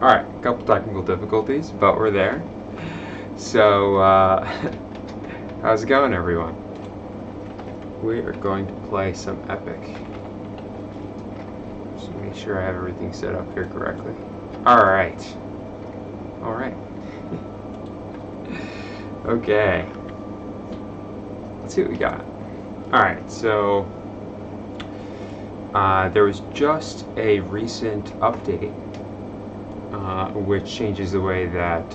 Alright, a couple technical difficulties, but we're there. So, how's it going, everyone? We are going to play some Epic. Just make sure I have everything set up here correctly. Alright. Alright. Okay. Let's see what we got. Alright, so there was just a recent update which changes the way that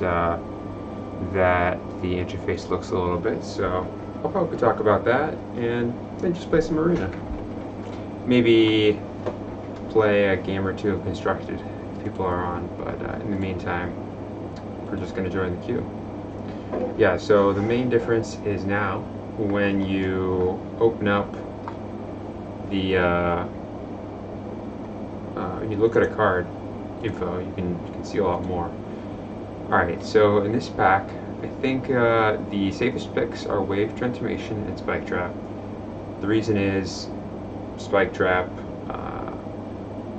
that the interface looks a little bit. So I'll probably talk about that and then just play some Arena. Maybe play a game or two of Constructed if people are on, but in the meantime, we're just going to join the queue. Yeah, so the main difference is now when you open up the when you look at a card info, you can see a lot more. Alright, so in this pack, I think the safest picks are Wave Transformation and Spike Trap. The reason is Spike Trap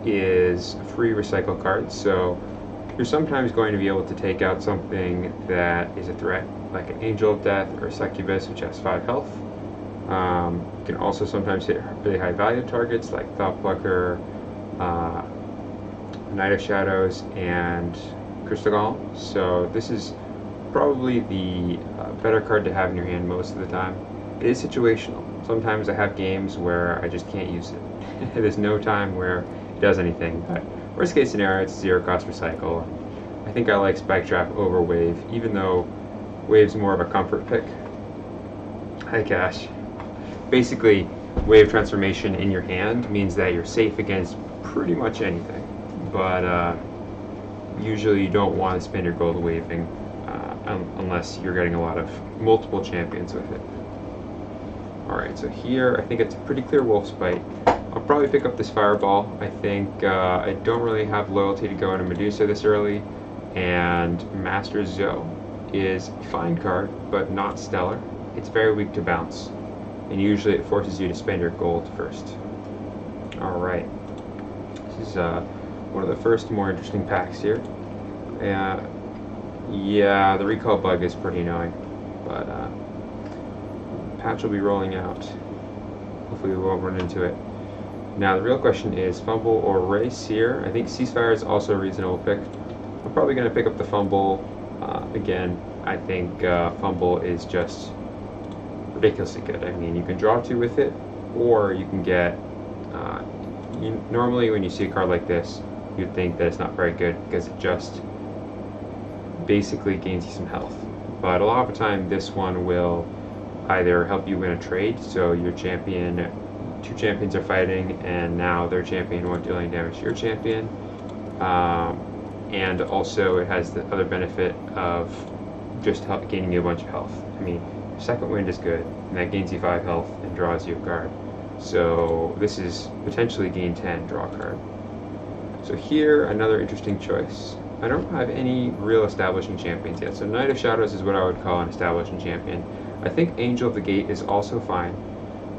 is a free recycle card, so you're sometimes going to be able to take out something that is a threat, like an Angel of Death or a Succubus, which has 5 health. You can also sometimes hit really high value targets like Thought Plucker, Knight of Shadows, and Crystal Golem. So this is probably the better card to have in your hand most of the time. It is situational. Sometimes I have games where I just can't use it. There's no time where it does anything, but worst case scenario, it's 0 cost recycle. I think I like Spike Trap over Wave, even though Wave's more of a comfort pick. Hi Cash. Basically, Wave Transformation in your hand means that you're safe against pretty much anything, but usually you don't want to spend your gold waving unless you're getting a lot of multiple champions with it. Alright, so here I think it's a pretty clear Wolf's Bite. I'll probably pick up this Fireball. I think I don't really have loyalty to go into Medusa this early, and Master Zoe is a fine card, but not stellar. It's very weak to bounce, and usually it forces you to spend your gold first. Alright, this is one of the first more interesting packs here. Yeah, the recall bug is pretty annoying, but patch will be rolling out. Hopefully we won't run into it. Now the real question is Fumble or Race here. I think Ceasefire is also a reasonable pick. I'm probably going to pick up the Fumble. Again, I think Fumble is just ridiculously good. I mean, you can draw 2 with it, or you can get... normally when you see a card like this, you'd think that it's not very good because it just basically gains you some health. But a lot of the time, this one will either help you win a trade, so your champion, 2 champions are fighting, and now their champion won't deal any damage to your champion. And also it has the other benefit of just gaining you a bunch of health. I mean, Second Wind is good, and that gains you 5 health and draws you a card. So this is potentially gain 10 draw card. So here, another interesting choice. I don't have any real establishing champions yet, so Knight of Shadows is what I would call an establishing champion. I think Angel of the Gate is also fine,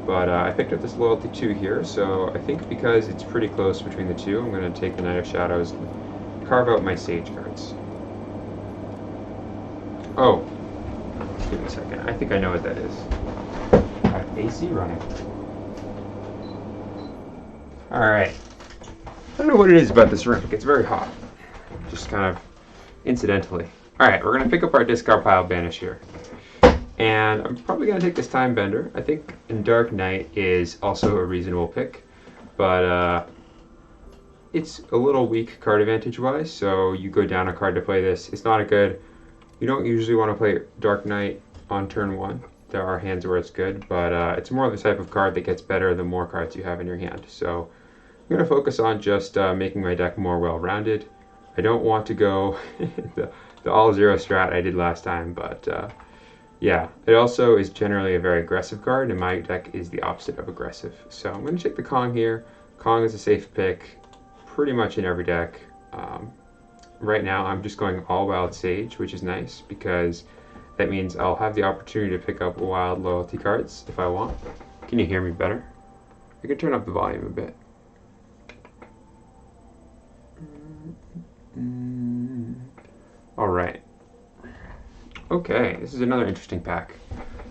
but I picked up this Loyalty 2 here, so I think because it's pretty close between the two, I'm going to take the Knight of Shadows and carve out my Sage cards. Oh, give me a second. I think I know what that is. I have AC running. Alright. I don't know what it is about this room. It gets very hot. Just kind of incidentally. Alright, we're going to pick up our discard pile Banish here. And I'm probably going to take this Time Bender. I think Dark Knight is also a reasonable pick. But it's a little weak card advantage wise, so you go down a card to play this. It's not a good... You don't usually want to play Dark Knight on turn 1. There are hands where it's good, but it's more of the type of card that gets better the more cards you have in your hand. So I'm going to focus on just making my deck more well-rounded. I don't want to go the all-zero strat I did last time, but yeah, it also is generally a very aggressive card, and my deck is the opposite of aggressive. So I'm going to take the Kong here. Kong is a safe pick pretty much in every deck. Right now I'm just going all Wild Sage, which is nice because that means I'll have the opportunity to pick up wild loyalty cards if I want. Can you hear me better? I can turn up the volume a bit. All right. Okay, this is another interesting pack.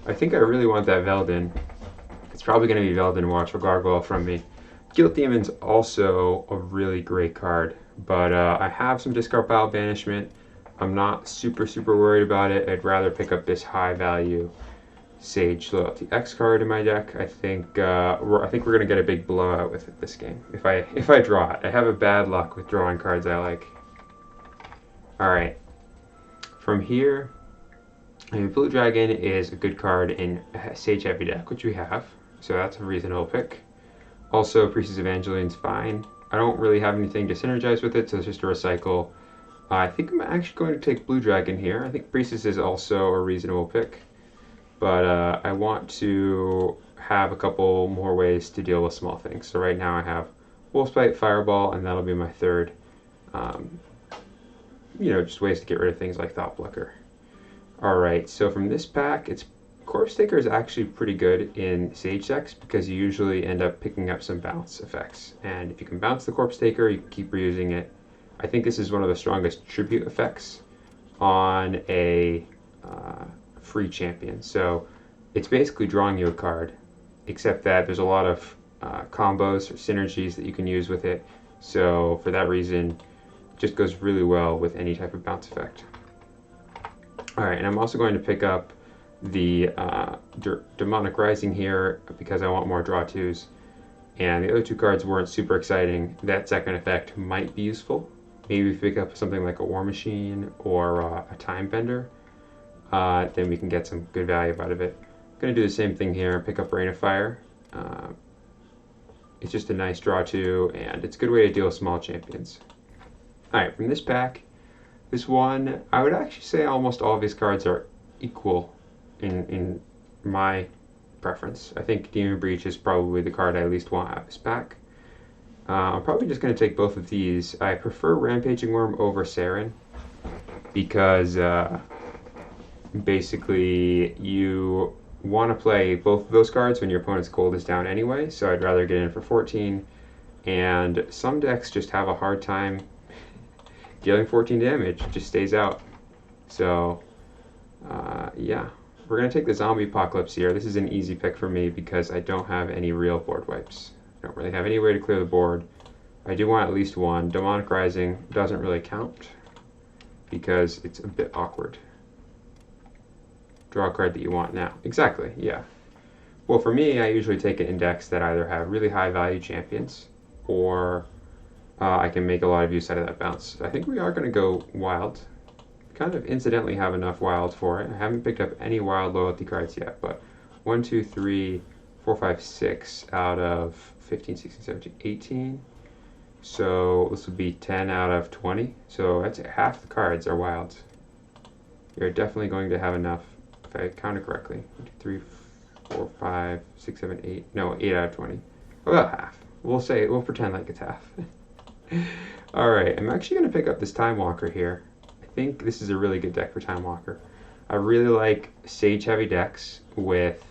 I think I really want that Veldin. It's probably going to be Veldin Watchful Gargoyle from me. Guilt Demon's also a really great card, but I have some discard pile banishment. I'm not super worried about it. I'd rather pick up this high value Sage Loyalty X card in my deck. I think we're gonna get a big blowout with it this game. If I draw it, I have a bad luck with drawing cards I like. All right, from here, I mean, Blue Dragon is a good card in Sage Heavy deck, which we have, so that's a reasonable pick. Also, Priestess Evangeline's fine. I don't really have anything to synergize with it, so it's just a recycle. I think I'm actually going to take Blue Dragon here. I think Priestess is also a reasonable pick. But I want to have a couple more ways to deal with small things. So right now I have Wolfspite, Fireball, and that'll be my third. Just ways to get rid of things like Thoughtblocker. Alright, so from this pack, Corpse Taker is actually pretty good in Sage decks because you usually end up picking up some bounce effects. And if you can bounce the Corpse Taker, you can keep reusing it. I think this is one of the strongest tribute effects on a free champion. So it's basically drawing you a card, except that there's a lot of combos or synergies that you can use with it. So for that reason, it just goes really well with any type of bounce effect. Alright, and I'm also going to pick up the Demonic Rising here because I want more draw twos. And the other two cards weren't super exciting. That second effect might be useful. Maybe if we pick up something like a War Machine or a Time Bender, then we can get some good value out of it. I'm going to do the same thing here and pick up Rain of Fire. It's just a nice draw too, and it's a good way to deal with small champions. Alright, from this pack, this one, I would actually say almost all of these cards are equal in my preference. I think Demon Breach is probably the card I least want out of this pack. I'm probably just going to take both of these. I prefer Rampaging Worm over Saren because basically you want to play both of those cards when your opponent's gold is down anyway, so I'd rather get in for 14. And some decks just have a hard time dealing 14 damage, it just stays out. So yeah, we're going to take the Zombie Apocalypse here. This is an easy pick for me because I don't have any real board wipes. I don't really have any way to clear the board. I do want at least one. Demonic Rising doesn't really count because it's a bit awkward. Draw a card that you want now. Exactly, yeah. Well, for me, I usually take an index that either have really high value champions or I can make a lot of use out of that bounce. I think we are going to go wild. Kind of incidentally have enough wild for it. I haven't picked up any wild loyalty cards yet, but 1, 2, 3, 4, 5, 6 out of 15, 16, 17, 18. So this would be 10 out of 20. So that's half the cards are wild. You're definitely going to have enough, if I count it correctly. 1, 2, 3, 4, 5, 6, 7, 8. No, 8 out of 20. About half. We'll pretend like it's half. Alright, I'm actually going to pick up this Time Walker here. I think this is a really good deck for Time Walker. I really like Sage heavy decks with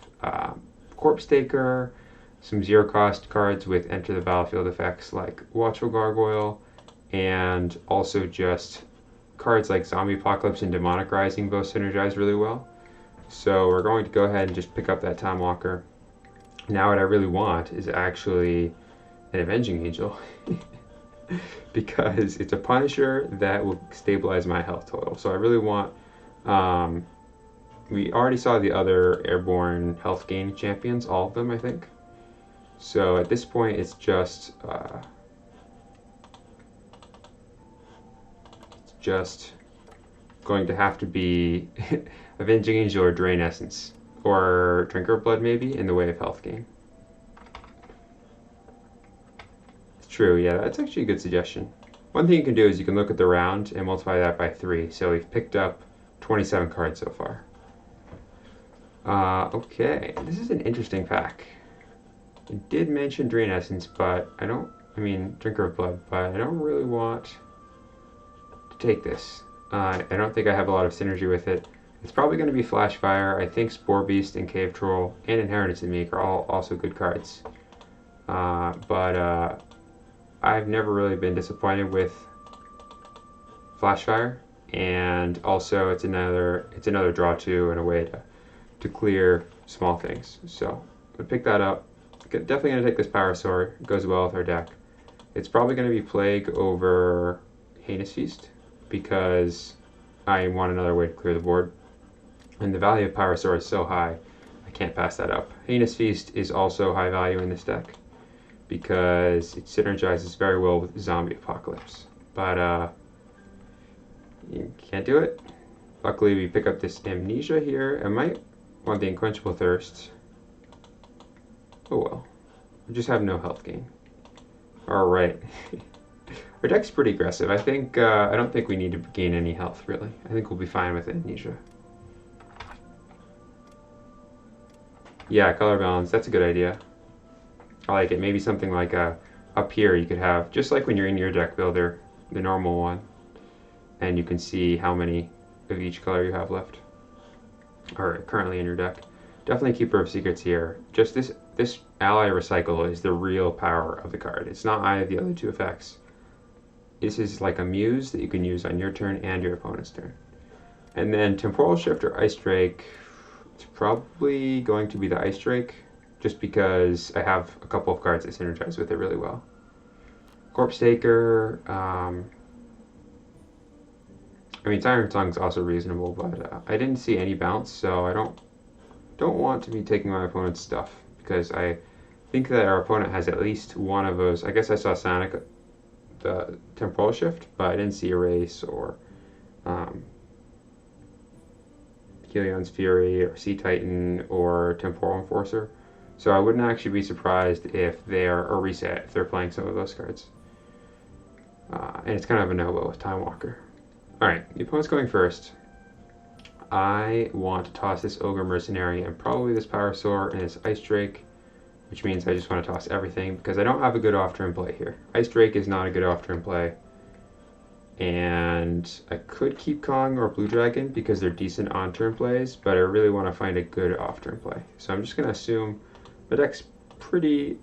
Corpse Taker, some zero cost cards with enter the battlefield effects like Watchful Gargoyle, and also just cards like Zombie Apocalypse and Demonic Rising both synergize really well. So we're going to go ahead and just pick up that Time Walker. Now what I really want is actually an Avenging Angel because it's a Punisher that will stabilize my health total. So I really want, we already saw the other airborne health gain champions, all of them I think. So at this point it's just going to have to be Avenging Angel or Drain Essence, or Drinker of Blood maybe, in the way of health gain. It's true, yeah, that's actually a good suggestion. One thing you can do is you can look at the round and multiply that by 3, so we've picked up 27 cards so far. Okay, this is an interesting pack. It did mention Drain Essence, but Drinker of Blood, but I don't really want to take this. I don't think I have a lot of synergy with it. It's probably going to be Flash Fire. I think Spore Beast and Cave Troll and Inheritance and Meek are all also good cards. But I've never really been disappointed with Flash Fire, and also it's another draw two and a way to clear small things. So I'm gonna pick that up. Definitely gonna take this Parasaur. It goes well with our deck. It's probably gonna be Plague over Heinous Feast because I want another way to clear the board. And the value of Parasaur is so high, I can't pass that up. Heinous Feast is also high value in this deck because it synergizes very well with Zombie Apocalypse. But you can't do it. Luckily, we pick up this Amnesia here. I might want the Unquenchable Thirst. Oh well. We just have no health gain. Alright. Our deck's pretty aggressive. I don't think we need to gain any health, really. I think we'll be fine with Amnesia. Yeah, color balance. That's a good idea. I like it. Maybe something like up here you could have, just like when you're in your deck builder, the normal one, and you can see how many of each color you have left, or currently in your deck. Definitely Keeper of Secrets here. Just this ally recycle is the real power of the card. It's not either of the other two effects. This is like a muse that you can use on your turn and your opponent's turn. And then Temporal Shift or Ice Drake, it's probably going to be the Ice Drake, just because I have a couple of cards that synergize with it really well. Corpse Taker, I mean, Siren Song's also reasonable, but I didn't see any bounce, so I don't want to be taking my opponent's stuff, because I think that our opponent has at least one of those. I guess I saw Sonic, the Temporal Shift, but I didn't see Erase or Helion's Fury or Sea Titan or Temporal Enforcer. So I wouldn't actually be surprised if they're a reset, if they're playing some of those cards. And it's kind of a no-go with Time Walker. Alright, the opponent's going first. I want to toss this Ogre Mercenary and probably this Parasaur and this Ice Drake, which means I just want to toss everything because I don't have a good off-turn play here. Ice Drake is not a good off-turn play. And I could keep Kong or Blue Dragon because they're decent on-turn plays, but I really want to find a good off-turn play. So I'm just going to assume the deck's pretty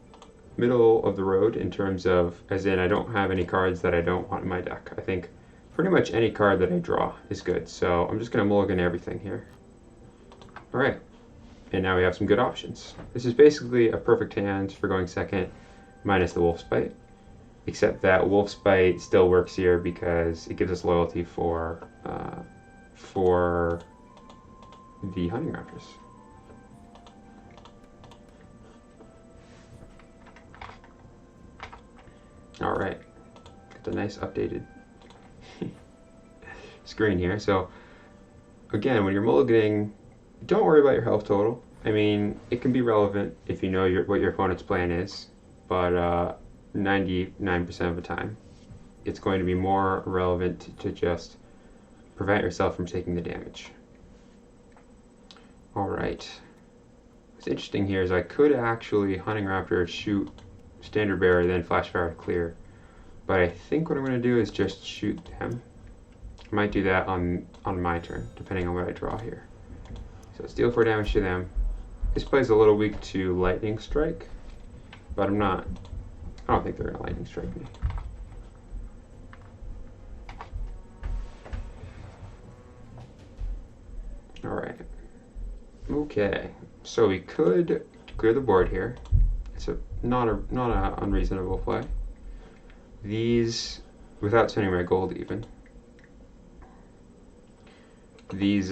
middle of the road in terms of, as in I don't have any cards that I don't want in my deck. I think pretty much any card that I draw is good, so I'm just going to mulligan everything here. Alright, and now we have some good options. This is basically a perfect hand for going second, minus the Wolf's Bite, except that Wolf's Bite still works here because it gives us loyalty for the Hunting Raptors. Alright, got the nice updated screen here. So again, when you're mulliganing, don't worry about your health total. I mean, it can be relevant if you know what your opponent's plan is, but 99% of the time, it's going to be more relevant to just prevent yourself from taking the damage. Alright. What's interesting here is I could actually Hunting Raptor, shoot Standard Bearer, then Flash Fire to clear. But I think what I'm going to do is just shoot them. I might do that on my turn, depending on what I draw here. So let's deal 4 damage to them. This play's a little weak to Lightning Strike, but I don't think they're going to Lightning Strike me. Alright. Okay, so we could clear the board here. It's not an unreasonable play. These, without spending my gold even, these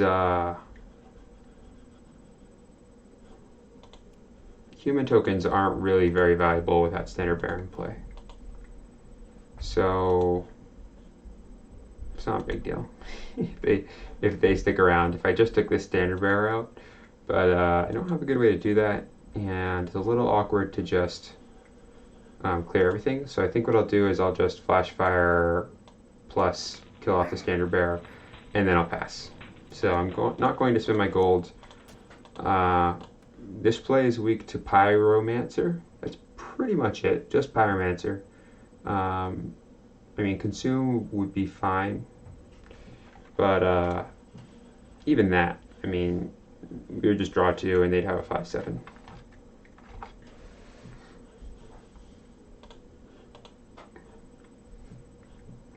human tokens aren't really very valuable without Standard Bearer in play. So it's not a big deal if they stick around. If I just took this Standard Bearer out, but I don't have a good way to do that, and it's a little awkward to just clear everything. So I think what I'll do is I'll just Flash Fire plus kill off the Standard Bearer, and then I'll pass. So I'm not going to spend my gold. This play is weak to Pyromancer. That's pretty much it, just Pyromancer. I mean, Consume would be fine, but even that, I mean, we would just draw 2 and they'd have a 5/7.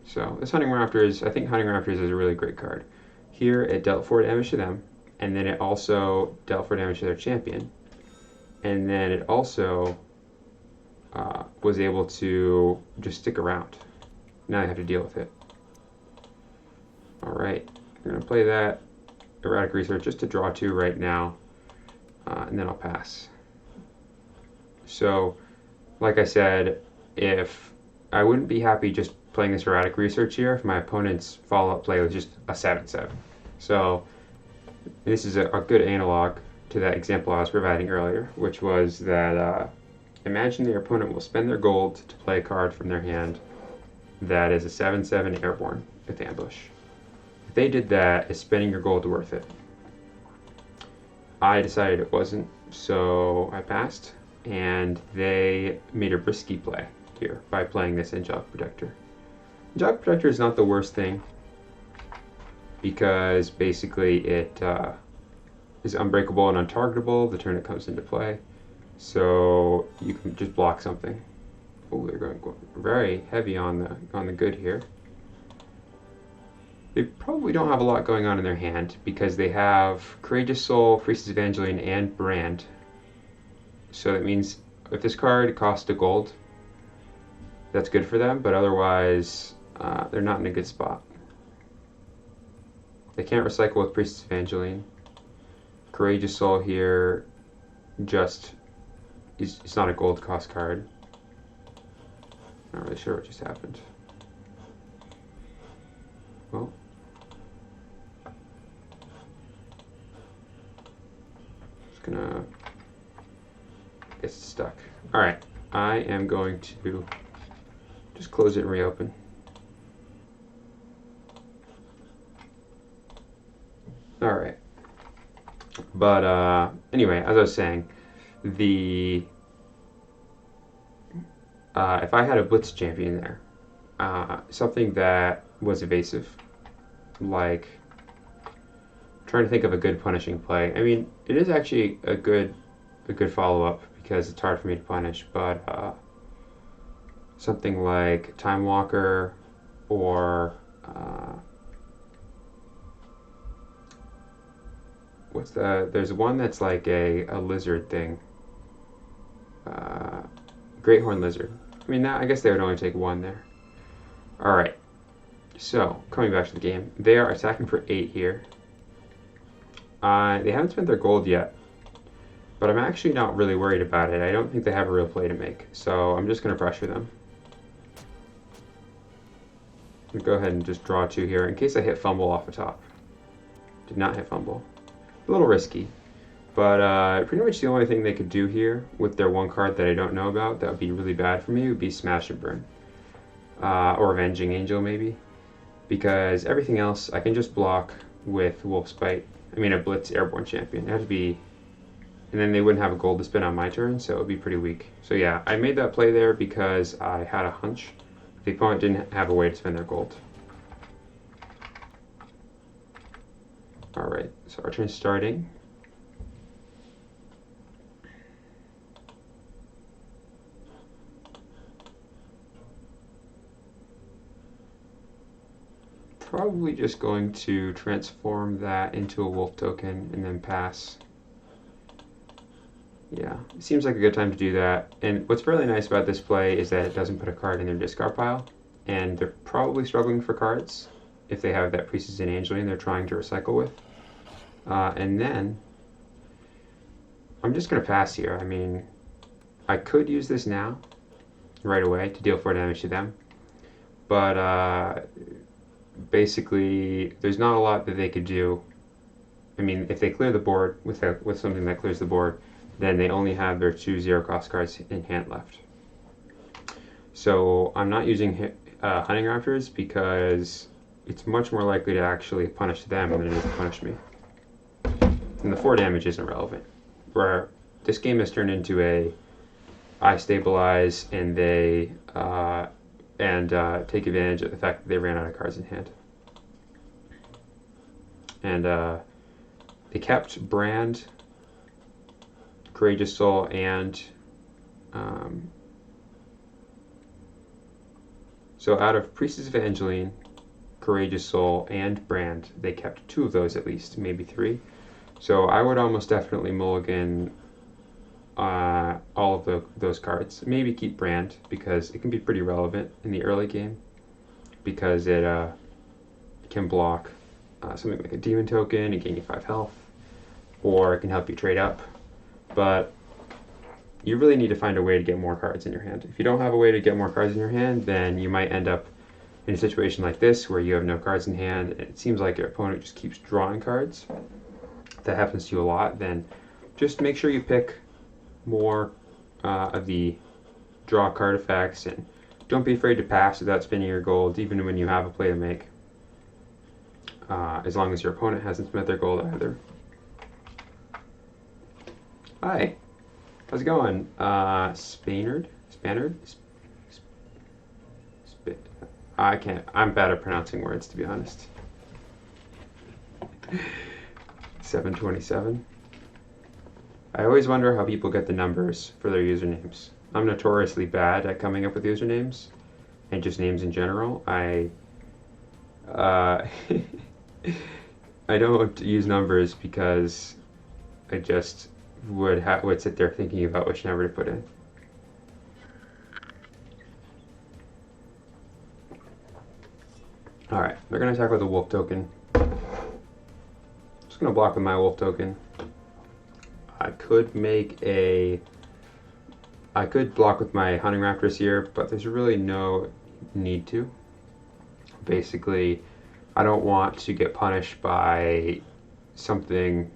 So this Hunting Raptors, I think Hunting Raptors is a really great card. Here it dealt 4 damage to them, and then it also dealt 4 damage to their champion. And then it also was able to just stick around. Now I have to deal with it. Alright, I'm going to play that Erratic Research just to draw 2 right now, and then I'll pass. So, like I said, if I wouldn't be happy just playing this Erratic Research here if my opponent's follow-up play was just a 7/7. So this is a good analog to that example I was providing earlier, which was that imagine their opponent will spend their gold to play a card from their hand that is a 7/7 airborne with ambush. If they did that, is spending your gold worth it? I decided it wasn't, so I passed, and they made a risky play here by playing this Angelic Protector. Angelic Protector is not the worst thing because basically it is unbreakable and untargetable the turn it comes into play, so you can just block something. Oh, they're going very heavy on the good here. They probably don't have a lot going on in their hand because they have Courageous Soul, Priestess Evangeline, and Brand. So that means if this card costs a gold, that's good for them, but otherwise they're not in a good spot. They can't recycle with Priestess Evangeline. Courageous Soul here just it's not a gold cost card. Not really sure what just happened. Well, just gonna get stuck. All right, I am going to just close it and reopen. All right, but anyway, as I was saying, the if I had a Blitz champion there, something that was evasive, like trying to think of a good punishing play. I mean, it is actually a good follow-up because it's hard for me to punish, but something like Time Walker or there's one that's like a lizard thing, Great Horn Lizard. I mean, I guess they would only take 1 there. Alright, so coming back to the game, they are attacking for 8 here. They haven't spent their gold yet, but I'm actually not really worried about it. I don't think they have a real play to make, so I'm just going to pressure them. I'm go ahead and just draw 2 here in case I hit fumble off the top. Did not hit fumble. A little risky, but pretty much the only thing they could do here with their 1 card that I don't know about that would be really bad for me would be Smash and Burn. Or Avenging Angel maybe, because everything else I can just block with Wolf's Bite. I mean a Blitz Airborne Champion. It had to be, and then they wouldn't have a gold to spend on my turn, so it would be pretty weak. So yeah, I made that play there because I had a hunch the opponent didn't have a way to spend their gold. Alright, so our turn's starting. Probably just going to transform that into a wolf token and then pass. Yeah, it seems like a good time to do that. And what's really nice about this play is that it doesn't put a card in their discard pile, and they're probably struggling for cards if they have that Priestess and Angeline they're trying to recycle with. And then I'm just going to pass here. I mean, I could use this now, right away, to deal 4 damage to them, but basically there's not a lot that they could do. I mean, if they clear the board with something that clears the board, then they only have their 2 0-cost cards in hand left. So I'm not using Hunting Raptors because it's much more likely to actually punish them than it is to punish me. And the 4 damage isn't relevant. Where this game has turned into I stabilize and they take advantage of the fact that they ran out of cards in hand. And they kept Brand, Courageous Soul, and so out of Priestess Evangeline, Courageous Soul, and Brand, they kept 2 of those at least, maybe 3. So I would almost definitely mulligan all of those cards. Maybe keep Brand because it can be pretty relevant in the early game because it can block something like a demon token and gain you 5 health, or it can help you trade up. But you really need to find a way to get more cards in your hand. If you don't have a way to get more cards in your hand, then you might end up in a situation like this where you have no cards in hand and it seems like your opponent just keeps drawing cards. If that happens to you a lot, then just make sure you pick more of the draw card effects, and don't be afraid to pass without spending your gold, even when you have a play to make, as long as your opponent hasn't spent their gold either. Hi, how's it going? Spannard? I can't, I'm bad at pronouncing words, to be honest. 727. I always wonder how people get the numbers for their usernames. I'm notoriously bad at coming up with usernames and just names in general. I don't use numbers because I just would sit there thinking about which number to put in. Alright, they're going to attack with a wolf token. Just going to block with my wolf token. I could block with my Hunting Raptors here, but there's really no need to. Basically, I don't want to get punished by something.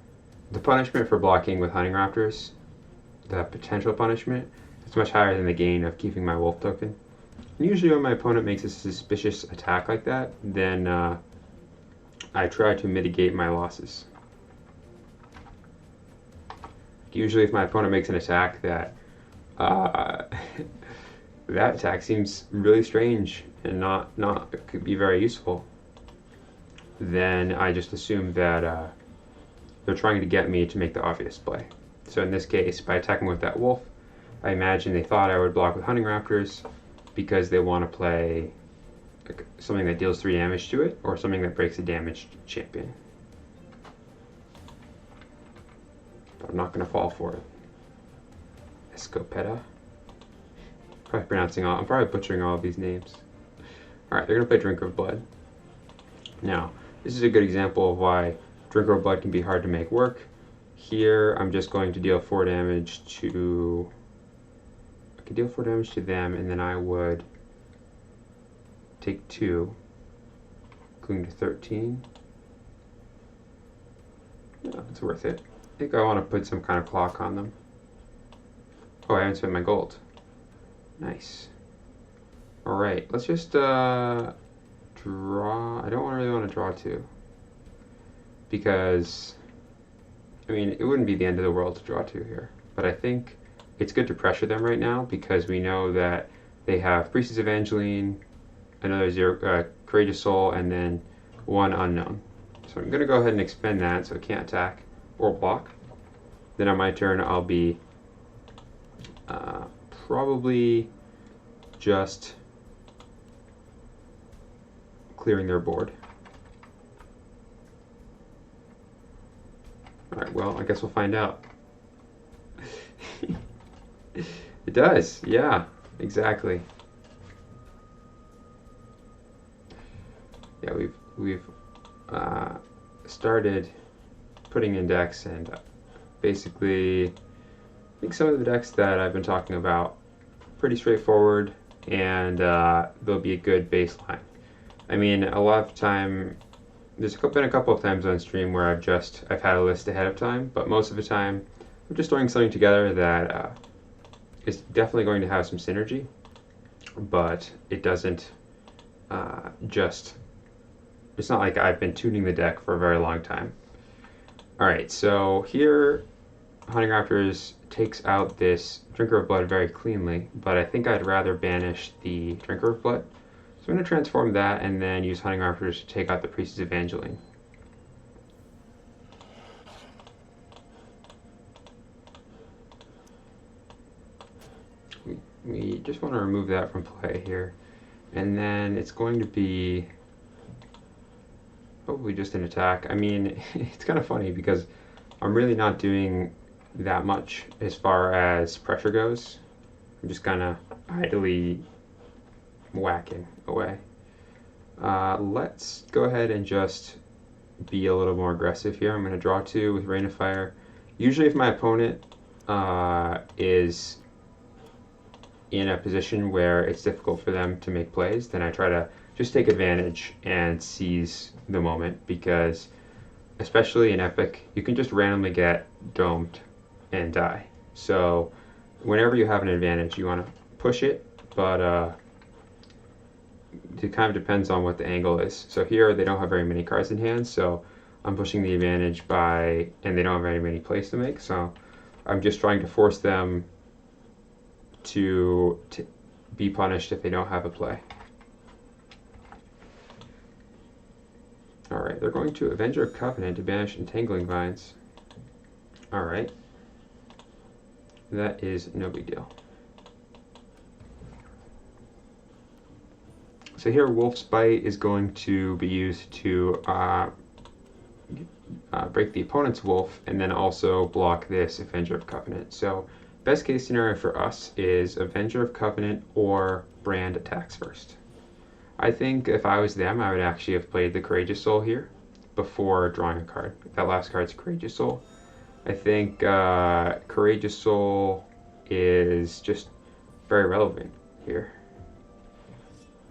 The punishment for blocking with Hunting Raptors, the potential punishment, is much higher than the gain of keeping my wolf token. And usually when my opponent makes a suspicious attack like that, then I try to mitigate my losses. Usually if my opponent makes an attack that that attack seems really strange and not could be very useful, then I just assume that they're trying to get me to make the obvious play. So in this case, by attacking with that wolf, I imagine they thought I would block with Hunting Raptors because they want to play something that deals 3 damage to it, or something that breaks a damaged champion. But I'm not going to fall for it. Escopeta. I'm probably butchering all of these names. Alright, they're going to play Drinker of Blood. Now, this is a good example of why Drinker of Blood can be hard to make work. Here, I'm just going to deal 4 damage to... I could deal 4 damage to them, and then I would take 2, going to 13. Yeah, it's worth it. I think I want to put some kind of clock on them. Oh, I haven't spent my gold. Nice. Alright, let's just draw. I don't really want to draw 2. Because, I mean, it wouldn't be the end of the world to draw 2 here. But I think it's good to pressure them right now because we know that they have Priestess Evangeline, another Courageous Soul, and then 1 unknown. So I'm going to go ahead and expend that so it can't attack or block. Then on my turn, I'll be probably just clearing their board. Alright, well, I guess we'll find out. It does, yeah, exactly. Yeah, we've started putting in decks, and basically I think some of the decks that I've been talking about pretty straightforward, and they'll be a good baseline. I mean, a lot of time, there's been a couple of times on stream where I've had a list ahead of time, but most of the time I'm just throwing something together that is definitely going to have some synergy, but it doesn't it's not like I've been tuning the deck for a very long time. Alright, so here Hunting Raptors takes out this Drinker of Blood very cleanly, but I think I'd rather banish the Drinker of Blood. So I'm going to transform that and then use Hunting Raptors to take out the Priestess Evangeline. we just want to remove that from play here. And then it's going to be probably just an attack. I mean, it's kind of funny because I'm really not doing that much as far as pressure goes. I'm just kind of idly whacking away. Let's go ahead and just be a little more aggressive here. I'm going to draw 2 with Rain of Fire. Usually if my opponent is in a position where it's difficult for them to make plays, then I try to just take advantage and seize the moment, because especially in Epic, you can just randomly get domed and die. So whenever you have an advantage, you want to push it, but it kind of depends on what the angle is. So here they don't have very many cards in hand, so I'm pushing the advantage by, and they don't have very many plays to make, so I'm just trying to force them to be punished if they don't have a play. Alright, they're going to Avenger of Covenant to banish Entangling Vines. Alright. That is no big deal. So here Wolf's Bite is going to be used to break the opponent's wolf and then also block this Avenger of Covenant. So best case scenario for us is Avenger of Covenant or Brand attacks first. I think if I was them, I would actually have played the Courageous Soul here before drawing a card. That last card's Courageous Soul. I think Courageous Soul is just very relevant here.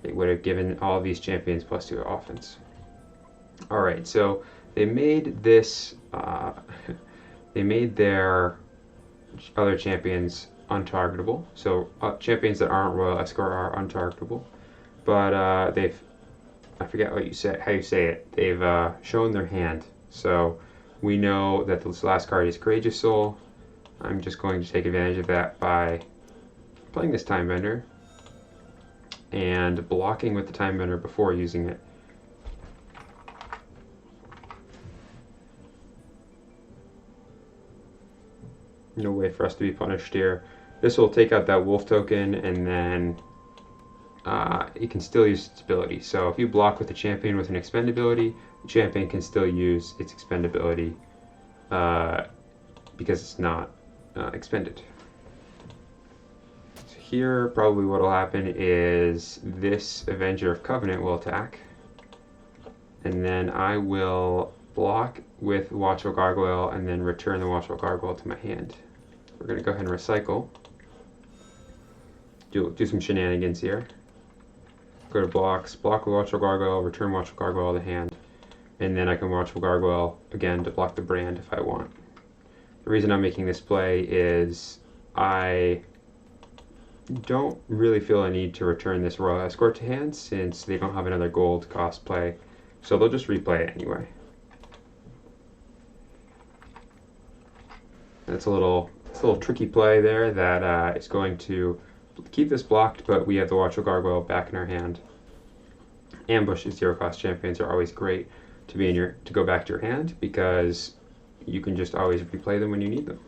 It would have given all of these champions +2 offense. Alright, so they made this, they made their other champions untargetable. So champions that aren't Royal Escort are untargetable. But they've, I forget what you say, how you say it, they've shown their hand. So we know that this last card is Courageous Soul. I'm just going to take advantage of that by playing this Time Bender and blocking with the Time Bender before using it. No way for us to be punished here. This will take out that wolf token, and then it can still use its ability. So if you block with the champion with an expendability, the champion can still use its expendability because it's not expended. So here probably what will happen is this Avenger of Covenant will attack, and then I will block with Watchful Gargoyle and then return the Watchful Gargoyle to my hand. We're going to go ahead and recycle. Do some shenanigans here. Go to blocks, block with Watchful Gargoyle, return Watchful Gargoyle to hand, and then I can Watchful Gargoyle again to block the brand if I want. The reason I'm making this play is I don't really feel a need to return this Royal Escort to hand since they don't have another gold cost play, so they'll just replay it anyway. That's a little tricky play there that is going to keep this blocked, but we have the Watchful Gargoyle back in our hand. Ambush and zero cost champions are always great to be in your go back to your hand because you can just always replay them when you need them.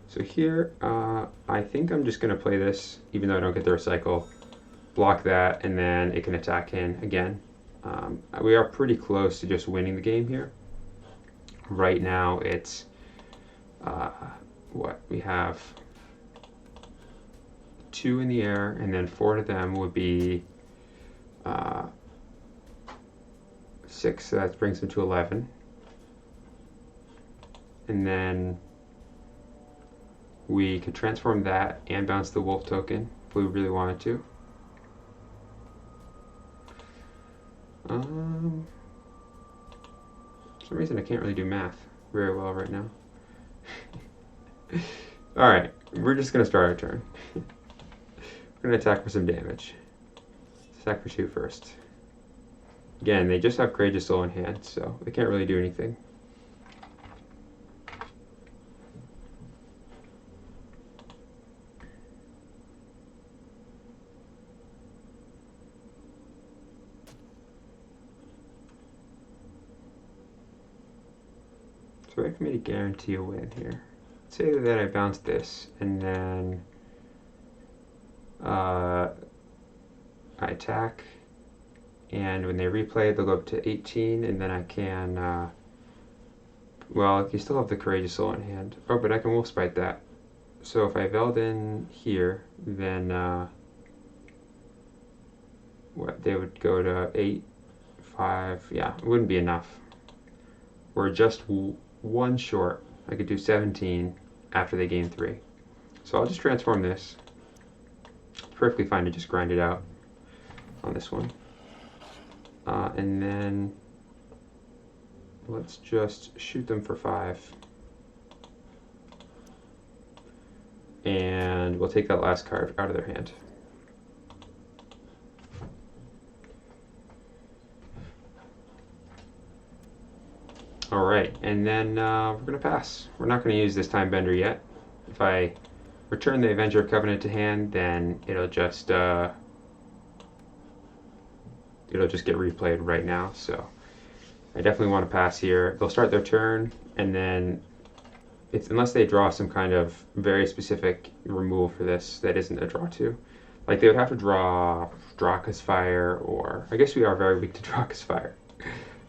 So here, I think I'm just going to play this, even though I don't get the recycle, block that, and then it can attack in again. We are pretty close to just winning the game here. Right now, it's what we have 2 in the air, and then 4 to them would be 6, so that brings them to 11. And then we could transform that and bounce the wolf token if we really wanted to. For some reason I can't really do math very well right now. Alright, we're just going to start our turn. We're going to attack for some damage. Attack for 2 first. Again, they just have Courageous Soul in hand, so they can't really do anything. So wait for me to guarantee a win here. Say that I bounce this, and then I attack, and when they replay, they'll go up to 18, and then I can, well, you still have the Courageous Soul in hand. Oh, but I can Wolfspite that. So if I Veldin here, then what, they would go to 8, 5, yeah, it wouldn't be enough. We're just one short. I could do 17 after they gain 3. So I'll just transform this. It's perfectly fine to just grind it out on this one. And then let's just shoot them for 5. And we'll take that last card out of their hand. Alright, and then we're going to pass. We're not going to use this Time Bender yet. If I return the Avenger of Covenant to hand, then it'll just get replayed right now. So I definitely want to pass here. They'll start their turn, and then unless they draw some kind of very specific removal for this that isn't a draw 2. Like they would have to draw Draka's Fire, or I guess we are very weak to Draka's Fire.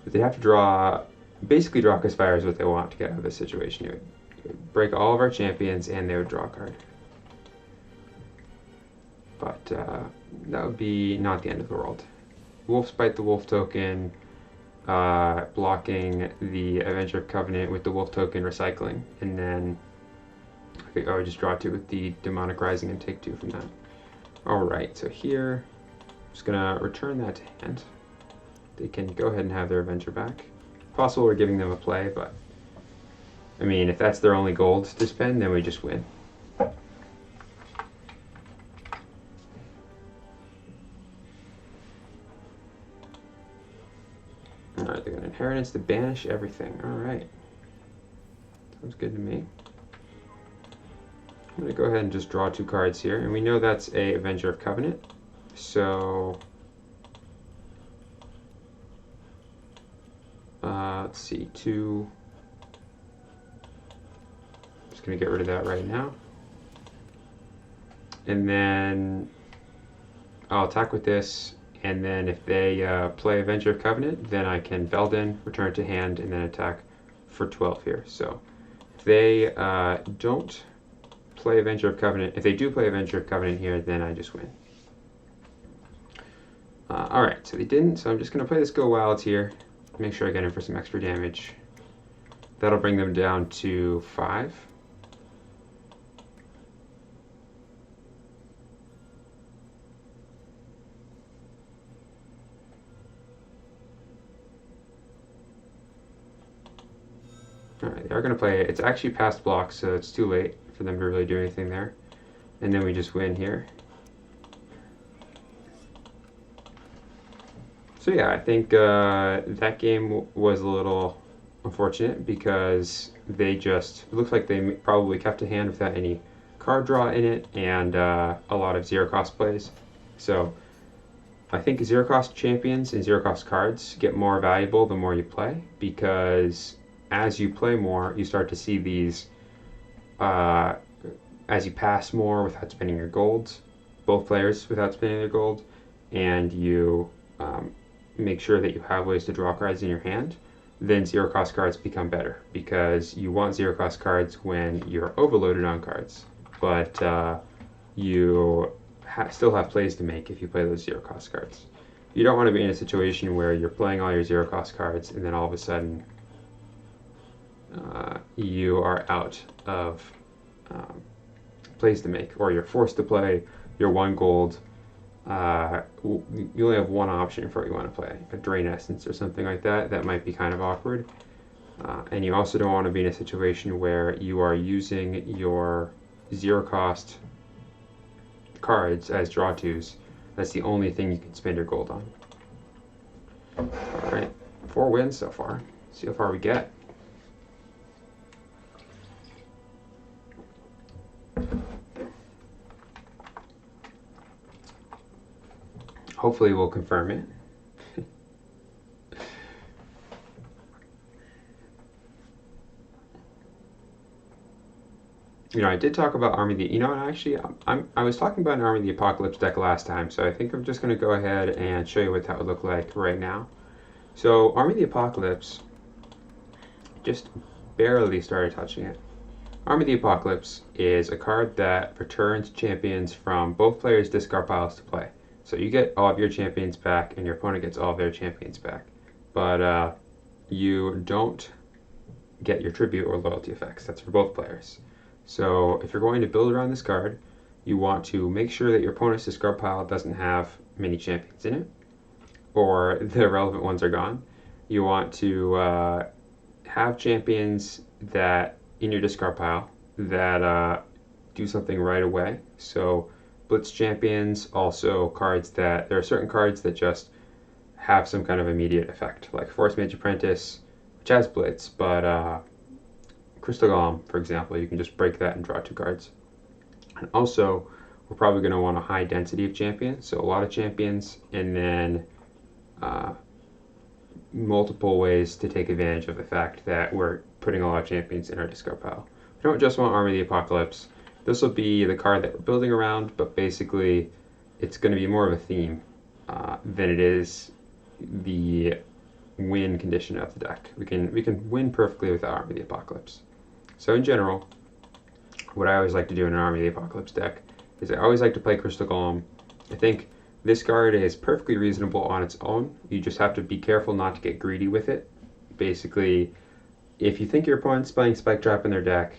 But they have to draw, basically Draka's Fire is what they want to get out of this situation. It would break all of our champions and they would draw a card. But that would be not the end of the world. Wolfspite the Wolf token, blocking the Avenger of Covenant with the Wolf token recycling, and then I would just draw 2 with the Demonic Rising and take 2 from that. Alright, so here, I'm just going to return that to hand. They can go ahead and have their Avenger back. Possible we're giving them a play, but I mean, if that's their only gold to spend, then we just win. Alright, they're going to Inheritance to banish everything. Alright. Sounds good to me. I'm going to go ahead and just draw 2 cards here, and we know that's a Avenger of Covenant. So let's see, 2. Just going to get rid of that right now. And then I'll attack with this, and then if they play Avenger of Covenant, then I can Veldin, return it to hand, and then attack for 12 here. So if they don't play Avenger of Covenant, if they do play Avenger of Covenant here, then I just win. Alright, so they didn't, so I'm just going to play this Go Wilds here, make sure I get in for some extra damage. That'll bring them down to 5. Alright, they are going to play it. It's actually past block, so it's too late for them to really do anything there. And then we just win here. So yeah, I think that game was a little unfortunate because they just, it looks like they probably kept a hand without any card draw in it and a lot of zero cost plays. So I think zero cost champions and zero cost cards get more valuable the more you play, because as you play more, you start to see these, as you pass more without spending your gold, both players without spending their gold, and you make sure that you have ways to draw cards in your hand, then zero cost cards become better, because you want zero cost cards when you're overloaded on cards, but you still have plays to make if you play those zero cost cards. You don't want to be in a situation where you're playing all your zero cost cards and then all of a sudden you are out of plays to make, or you're forced to play your 1 gold. You only have one option for what you want to play, a Drain Essence or something like that. That might be kind of awkward. And you also don't want to be in a situation where you are using your zero cost cards as draw 2s. That's the only thing you can spend your gold on. Alright, 4 wins so far. See how far we get. Hopefully we'll confirm it. I did talk about Army of the, and actually, I was talking about an Army of the Apocalypse deck last time, so I think I'm just going to go ahead and show you what that would look like right now. So, Army of the Apocalypse, just barely started touching it. Army of the Apocalypse is a card that returns champions from both players' discard piles to play. So you get all of your champions back, and your opponent gets all of their champions back. But you don't get your tribute or loyalty effects. That's for both players. So if you're going to build around this card, you want to make sure that your opponent's discard pile doesn't have many champions in it, or the relevant ones are gone. You want to have champions that in your discard pile that do something right away. So Blitz champions, also cards that there are certain cards that just have some kind of immediate effect, like Force Mage Apprentice, which has Blitz, but Crystal Golem, for example, you can just break that and draw 2 cards. And also, we're probably going to want a high density of champions, so a lot of champions, and then multiple ways to take advantage of the fact that we're putting a lot of champions in our discard pile. We don't just want Army of the Apocalypse. This will be the card that we're building around, but basically it's going to be more of a theme than it is the win condition of the deck. We can win perfectly without Army of the Apocalypse. So in general, what I always like to do in an Army of the Apocalypse deck is I always like to play Crystal Golem. I think this card is perfectly reasonable on its own. You just have to be careful not to get greedy with it. Basically, if you think your opponent's playing Spike Trap in their deck,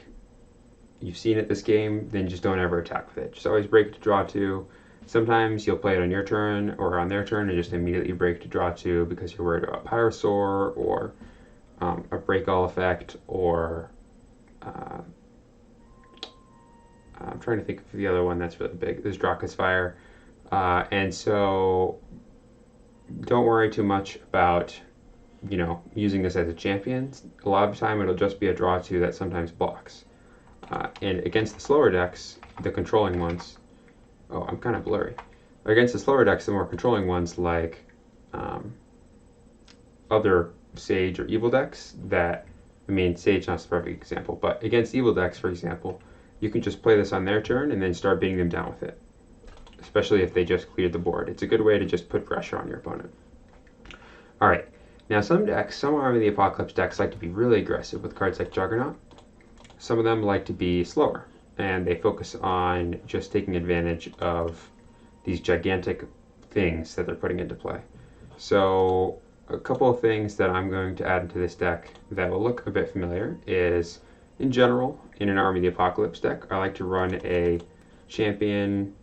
you've seen it this game, then just don't ever attack with it. Just always break it to draw 2. Sometimes you'll play it on your turn or on their turn and just immediately break to draw 2 because you're worried about Pyrosaur or a Break All effect, or I'm trying to think of the other one that's really big. There's Draka's Fire. And so don't worry too much about, using this as a champion. A lot of the time it'll just be a draw 2 that sometimes blocks. And against the slower decks, the controlling ones, oh, I'm kind of blurry. Against the slower decks, the more controlling ones like other Sage or Evil decks Sage not the perfect example, but against Evil decks, for example, you can just play this on their turn and then start beating them down with it, especially if they just cleared the board. It's a good way to just put pressure on your opponent. Alright, now some Army of the Apocalypse decks like to be really aggressive with cards like Juggernaut. Some of them like to be slower, and they focus on just taking advantage of these gigantic things that they're putting into play. So a couple of things that I'm going to add into this deck that will look a bit familiar is, in general, in an Army of the Apocalypse deck, I like to run a champion,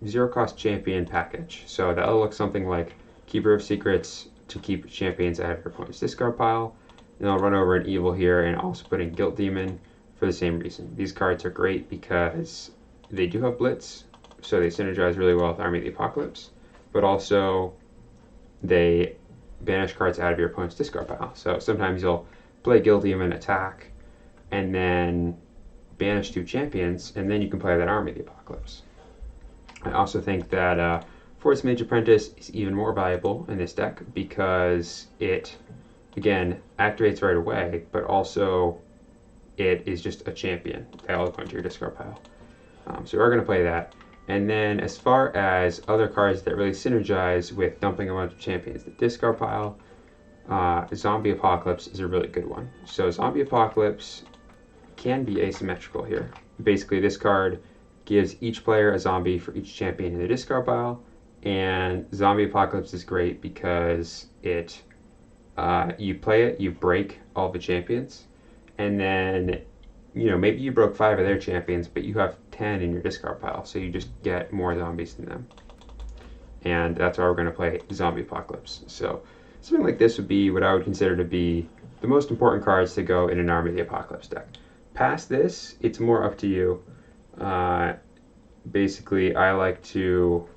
0-cost champion package. So that'll look something like Keeper of Secrets to keep champions out of your opponent's discard pile. And I'll run over an Evil here and also put in Guilt Demon for the same reason. These cards are great because they do have Blitz, so they synergize really well with Army of the Apocalypse, but also they banish cards out of your opponent's discard pile. So sometimes you'll play Guilt Demon, attack, and then banish 2 champions, and then you can play that Army of the Apocalypse. I also think that Force Mage Apprentice is even more valuable in this deck because it, again, activates right away, but also it is just a champion that will go into your discard pile. So we are going to play that. And then as far as other cards that really synergize with dumping a bunch of champions, the discard pile, Zombie Apocalypse is a really good one. So Zombie Apocalypse can be asymmetrical here. Basically, this card gives each player a zombie for each champion in the discard pile, and Zombie Apocalypse is great because it you play it, you break all the champions, and then maybe you broke 5 of their champions, but you have 10 in your discard pile, so you just get more zombies than them. And that's why we're going to play Zombie Apocalypse. So something like this would be what I would consider to be the most important cards to go in an Army of the Apocalypse deck. Past this, it's more up to you. Basically, I like to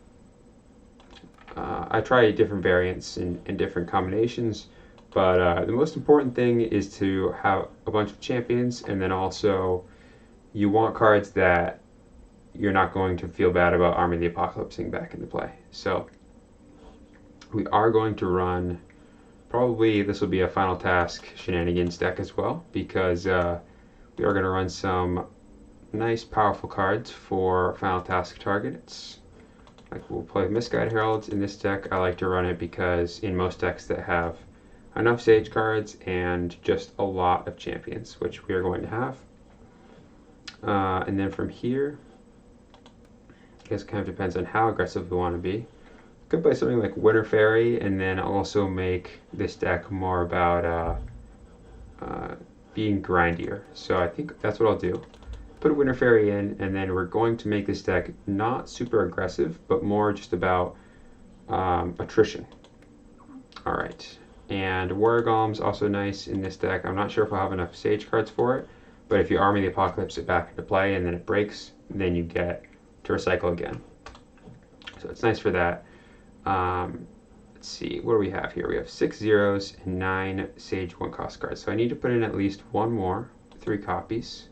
I try different variants and different combinations, but the most important thing is to have a bunch of champions, and then also you want cards that you're not going to feel bad about Army of the Apocalypsing back into play. So we are going to run, probably this will be a Final Task Shenanigans deck as well, because we are going to run some nice, powerful cards for final task targets. Like we'll play Misguided Heralds in this deck. I like to run it because in most decks that have enough Sage cards and just a lot of champions, which we are going to have. And then from here, I guess it kind of depends on how aggressive we want to be. Could play something like Winter Fairy and then also make this deck more about being grindier. So I think that's what I'll do. Put a Winter Fairy in, and then we're going to make this deck not super aggressive, but more just about attrition. Alright, and Warrior Golem's also nice in this deck. I'm not sure if I'll have enough Sage cards for it, but if you Army the Apocalypse it back into play and then it breaks, then you get to recycle again. So it's nice for that. Let's see, what do we have here? We have 6 zeros and 9 Sage 1 cost cards. So I need to put in at least one more, 3 copies.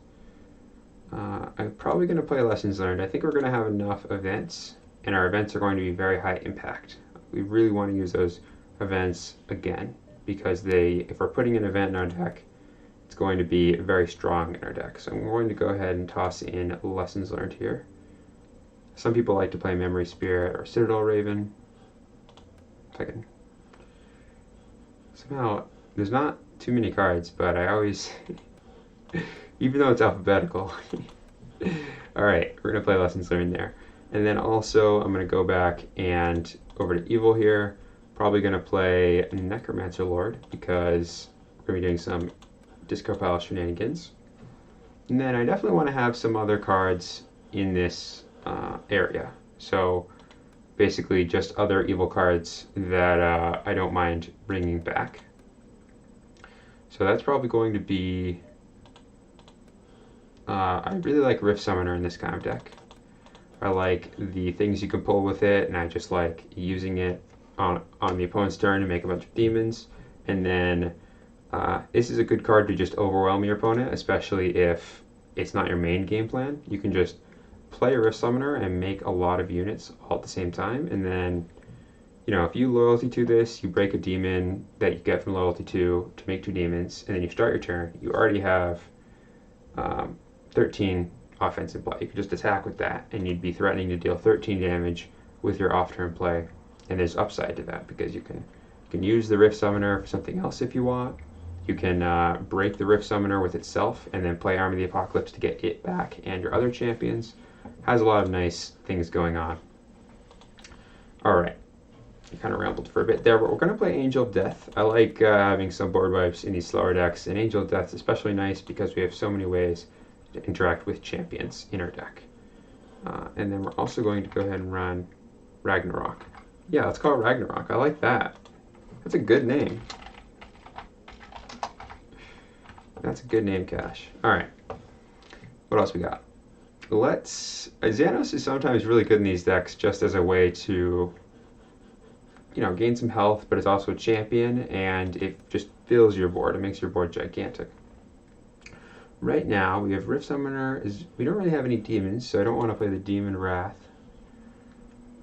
I'm probably going to play Lessons Learned. I think we're going to have enough events, and our events are going to be very high impact. We really want to use those events again, because if we're putting an event in our deck, it's going to be very strong in our deck. So I'm going to go ahead and toss in Lessons Learned here. Some people like to play Memory Spirit or Citadel Raven. If I can. Somehow, there's not too many cards, but I always, even though it's alphabetical. Alright, we're going to play Lessons Learned there. And then also, I'm going to go back and over to Evil here. Probably going to play Necromancer Lord, because we're going to be doing some discard pile shenanigans. And then I definitely want to have some other cards in this area. So basically just other evil cards that I don't mind bringing back. So that's probably going to be... I really like Rift Summoner in this kind of deck. I like the things you can pull with it, and I just like using it on the opponent's turn to make a bunch of demons. And then this is a good card to just overwhelm your opponent, especially if it's not your main game plan. You can just play a Rift Summoner and make a lot of units all at the same time, and then, you know, if you loyalty to this, you break a demon that you get from loyalty to make 2 demons, and then you start your turn, you already have 13 offensive play. You could just attack with that, and you'd be threatening to deal 13 damage with your off-turn play, and there's upside to that, because you can use the Rift Summoner for something else if you want. You can break the Rift Summoner with itself, and then play Army of the Apocalypse to get it back and your other champions. Has a lot of nice things going on. Alright, I kind of rambled for a bit there, but we're going to play Angel of Death. I like having some board wipes in these slower decks, and Angel of Death is especially nice because we have so many ways to interact with champions in our deck. And then we're also going to go ahead and run Ragnarok. Yeah, let's call it Ragnarok. I like that. That's a good name. That's a good name, Cash. Alright, what else we got? Xanos is sometimes really good in these decks just as a way to, you know, gain some health, but it's also a champion, and it just fills your board. It makes your board gigantic. Right now, we have Rift Summoner. We don't really have any demons, so I don't want to play the Demon Wrath.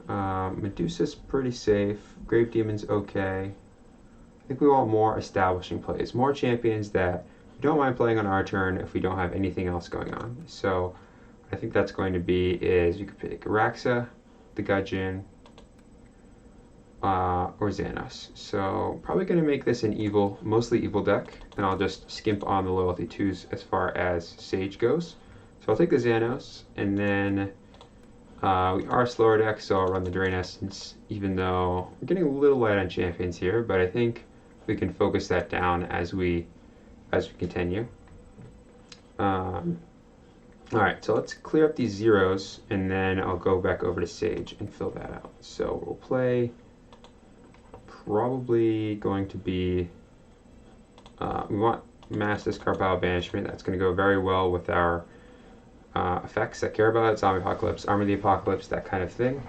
Medusa's pretty safe. Grave Demon's okay. I think we want more establishing plays. More champions that we don't mind playing on our turn if we don't have anything else going on. So I think that's going to be you could pick Raxa, the Gudgeon, or Xanos. So probably going to make this an evil, mostly evil deck, and I'll just skimp on the loyalty 2s as far as Sage goes. So I'll take the Xanos, and then we are a slower deck, so I'll run the Drain Essence, even though we're getting a little light on champions here, but I think we can focus that down as we continue. Alright, so let's clear up these zeros, and then I'll go back over to Sage and fill that out. So we'll play probably going to be, we want Mass Discard Pile Banishment. That's going to go very well with our effects that care about it, Zombie Apocalypse, Army of the Apocalypse, that kind of thing.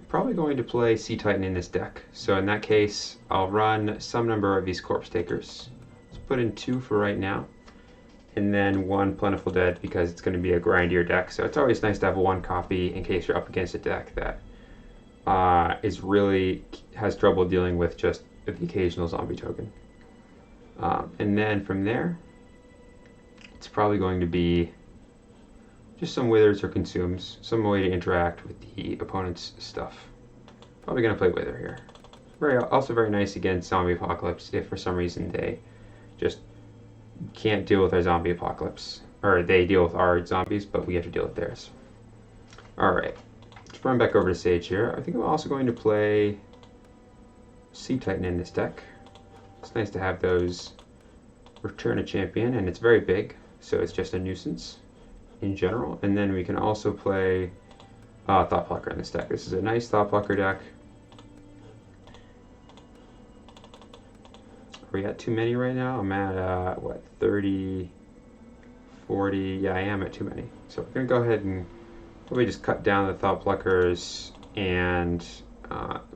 Probably going to play Sea Titan in this deck. So in that case, I'll run some number of these Corpse Takers. Let's put in 2 for right now, and then 1 Plentiful Dead because it's going to be a grindier deck. So it's always nice to have 1 copy in case you're up against a deck that has trouble dealing with just the occasional zombie token. And then from there, it's probably going to be just some withers or consumes, some way to interact with the opponent's stuff. Probably going to play wither here. Also very nice against zombie apocalypse if for some reason they just can't deal with our zombie apocalypse. Or they deal with our zombies, but we have to deal with theirs. Alright, let's run back over to Sage here. I think I'm also going to play Sea Titan in this deck. It's nice to have those return a champion, and it's very big, so it's just a nuisance in general. And then we can also play Thought Plucker in this deck. This is a nice Thought Plucker deck. Are we at too many right now? I'm at, what, 30, 40? Yeah, I am at too many. So we're going to go ahead and probably just cut down the Thought Pluckers and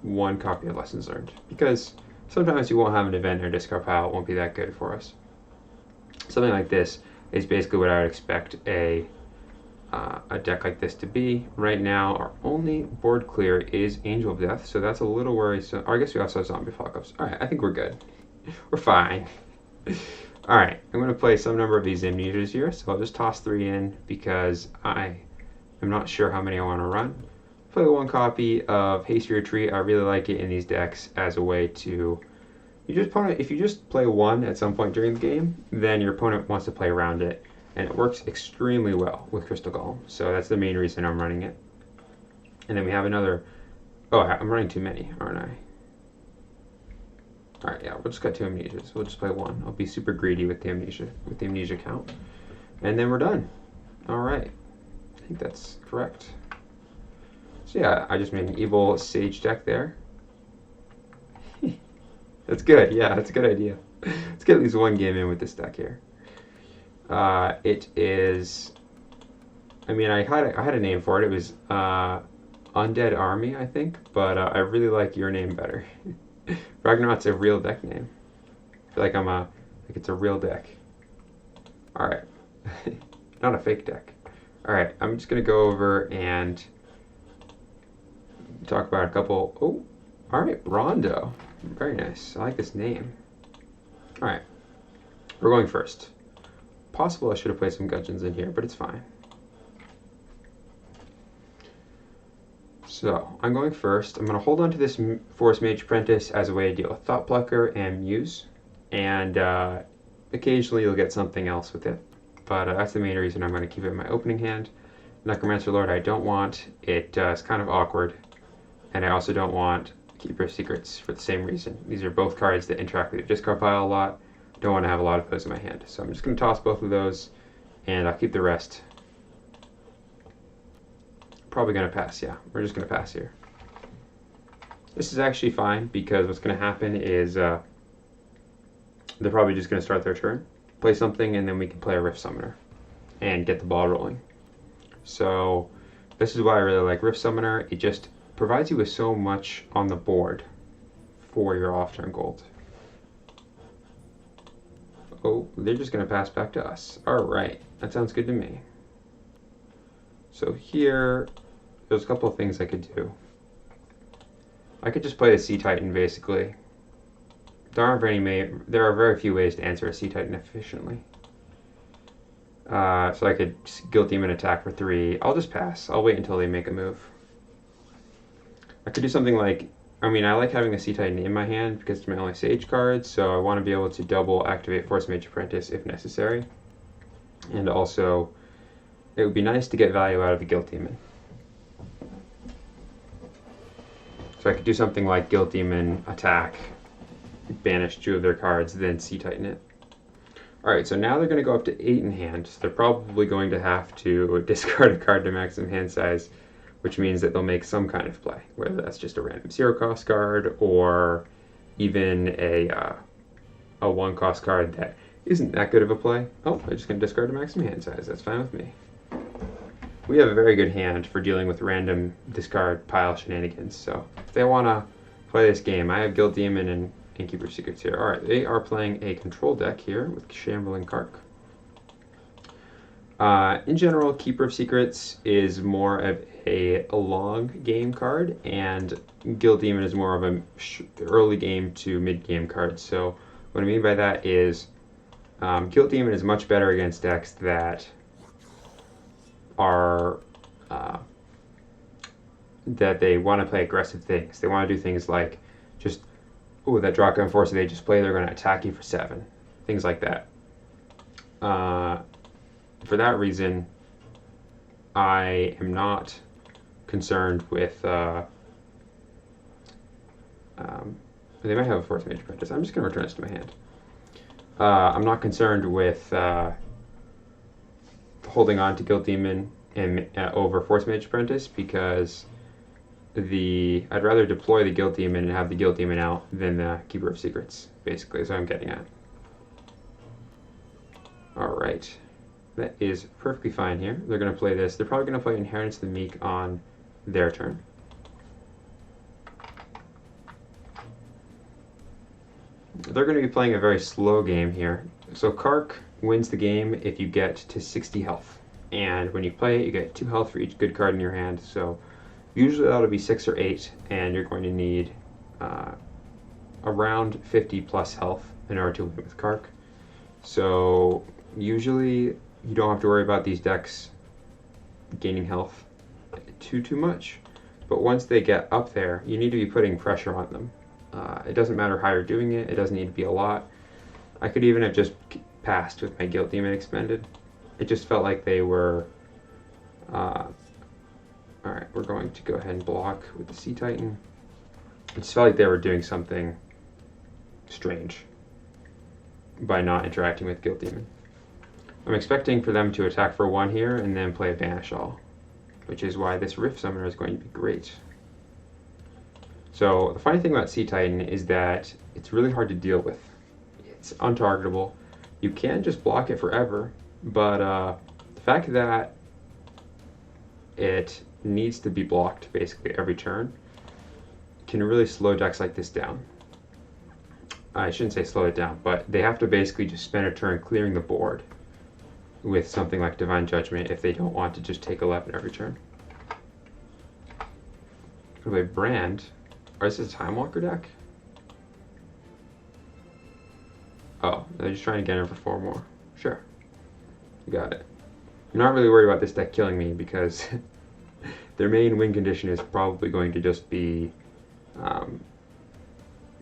one copy of Lessons Learned. Because sometimes you won't have an event in our discard pile. It won't be that good for us. Something like this is basically what I would expect a deck like this to be. Right now, our only board clear is Angel of Death, so that's a little worrisome. Or I guess we also have Zombie Apocalypse. Alright, I think we're good. We're fine. Alright, I'm going to play some number of these Amnesias here, so I'll just toss 3 in because I am not sure how many I want to run. Play one copy of Hasty Retreat. I really like it in these decks as a way to... if you just play one at some point during the game, then your opponent wants to play around it, and it works extremely well with Crystal Golem. So that's the main reason I'm running it. And then we have another... Oh, I'm running too many, aren't I? Alright, yeah, we'll just got 2 Amnesias. We'll just play one. I'll be super greedy with the amnesia count. And then we're done. Alright. I think that's correct. So yeah, I just made an evil Sage deck there. That's good, yeah, that's a good idea. Let's get at least one game in with this deck here. It is... I mean, I had a name for it. It was Undead Army, I think, but I really like your name better. Ragnarok's a real deck name. I feel like it's a real deck. Alright. Not a fake deck. Alright, I'm just going to go over and talk about a couple... Oh, alright, Rondo. Very nice. I like this name. Alright. We're going first. Possible I should have played some Gudgeons in here, but it's fine. So, I'm going first. I'm going to hold on to this Forest Mage Apprentice as a way to deal with Thought Plucker and Muse. And occasionally you'll get something else with it. But that's the main reason I'm going to keep it in my opening hand. Necromancer Lord I don't want. It is kind of awkward. And I also don't want Keeper of Secrets for the same reason. These are both cards that interact with your discard pile a lot. Don't want to have a lot of those in my hand. So I'm just going to toss both of those, and I'll keep the rest. Probably going to pass, yeah. We're just going to pass here. This is actually fine, because what's going to happen is they're probably just going to start their turn, play something, and then we can play a Rift Summoner and get the ball rolling. So this is why I really like Rift Summoner. It just provides you with so much on the board for your off-turn gold. Oh, they're just going to pass back to us. Alright, that sounds good to me. So here, there's a couple of things I could do. I could just play the Sea Titan, basically. There are very few ways to answer a Sea Titan efficiently. So I could Guilt Demon attack for 3. I'll just pass. I'll wait until they make a move. I could do something like... I mean, I like having the Sea Titan in my hand because it's my only Sage card, so I want to be able to double activate Forest Mage Apprentice if necessary. And also, it would be nice to get value out of the Guilt Demon. So I could do something like Guilt Demon attack, banish 2 of their cards, then Sea Titan it. Alright, so now they're going to go up to 8 in hand, so they're probably going to have to discard a card to maximum hand size, which means that they'll make some kind of play, whether that's just a random 0-cost card or even a 1-cost card that isn't that good of a play. Oh, they're just going to discard a maximum hand size. That's fine with me. We have a very good hand for dealing with random discard pile shenanigans, so if they want to play this game, I have Guilt Demon and Keeper of Secrets here. Alright, they are playing a control deck here with Shambling Kark. In general, Keeper of Secrets is more of a long game card, and Guild Demon is more of an early game to mid game card. So What I mean by that is Guild Demon is much better against decks that are that they want to play aggressive things. They want to do things like just, oh, that Draco Enforcer they just play, they're going to attack you for 7. Things like that. For that reason, I am not concerned with. They might have a Force Mage Apprentice. I'm just going to return this to my hand. I'm not concerned with holding on to Guild Demon and over Force Mage Apprentice because I'd rather deploy the Guild Demon and have the Guild Demon out than the Keeper of Secrets. Basically, is what I'm getting at. All right. That is perfectly fine here. They're going to play this. They're probably going to play Inheritance of the Meek on their turn. They're going to be playing a very slow game here. So Kark wins the game if you get to 60 health. And when you play it, you get 2 health for each good card in your hand. So usually that'll be 6 or 8, and you're going to need around 50 plus health in order to win with Kark. So usually you don't have to worry about these decks gaining health too much. But once they get up there, you need to be putting pressure on them. It doesn't matter how you're doing it. It doesn't need to be a lot. I could even have just passed with my Guild Demon expended. It just felt like they were... Alright, we're going to go ahead and block with the Sea Titan. It just felt like they were doing something strange by not interacting with Guild Demon. I'm expecting for them to attack for 1 here and then play a Banish All, which is why this Rift Summoner is going to be great. So the funny thing about Sea Titan is that it's really hard to deal with. It's untargetable. You can just block it forever, but the fact that it needs to be blocked basically every turn can really slow decks like this down. I shouldn't say slow it down, but they have to basically just spend a turn clearing the board with something like Divine Judgment if they don't want to just take 11 every turn. Could play Brand. Or is this a Time Walker deck? Oh, they're just trying to get him for 4 more. Sure. You got it. I'm not really worried about this deck killing me because their main win condition is probably going to just be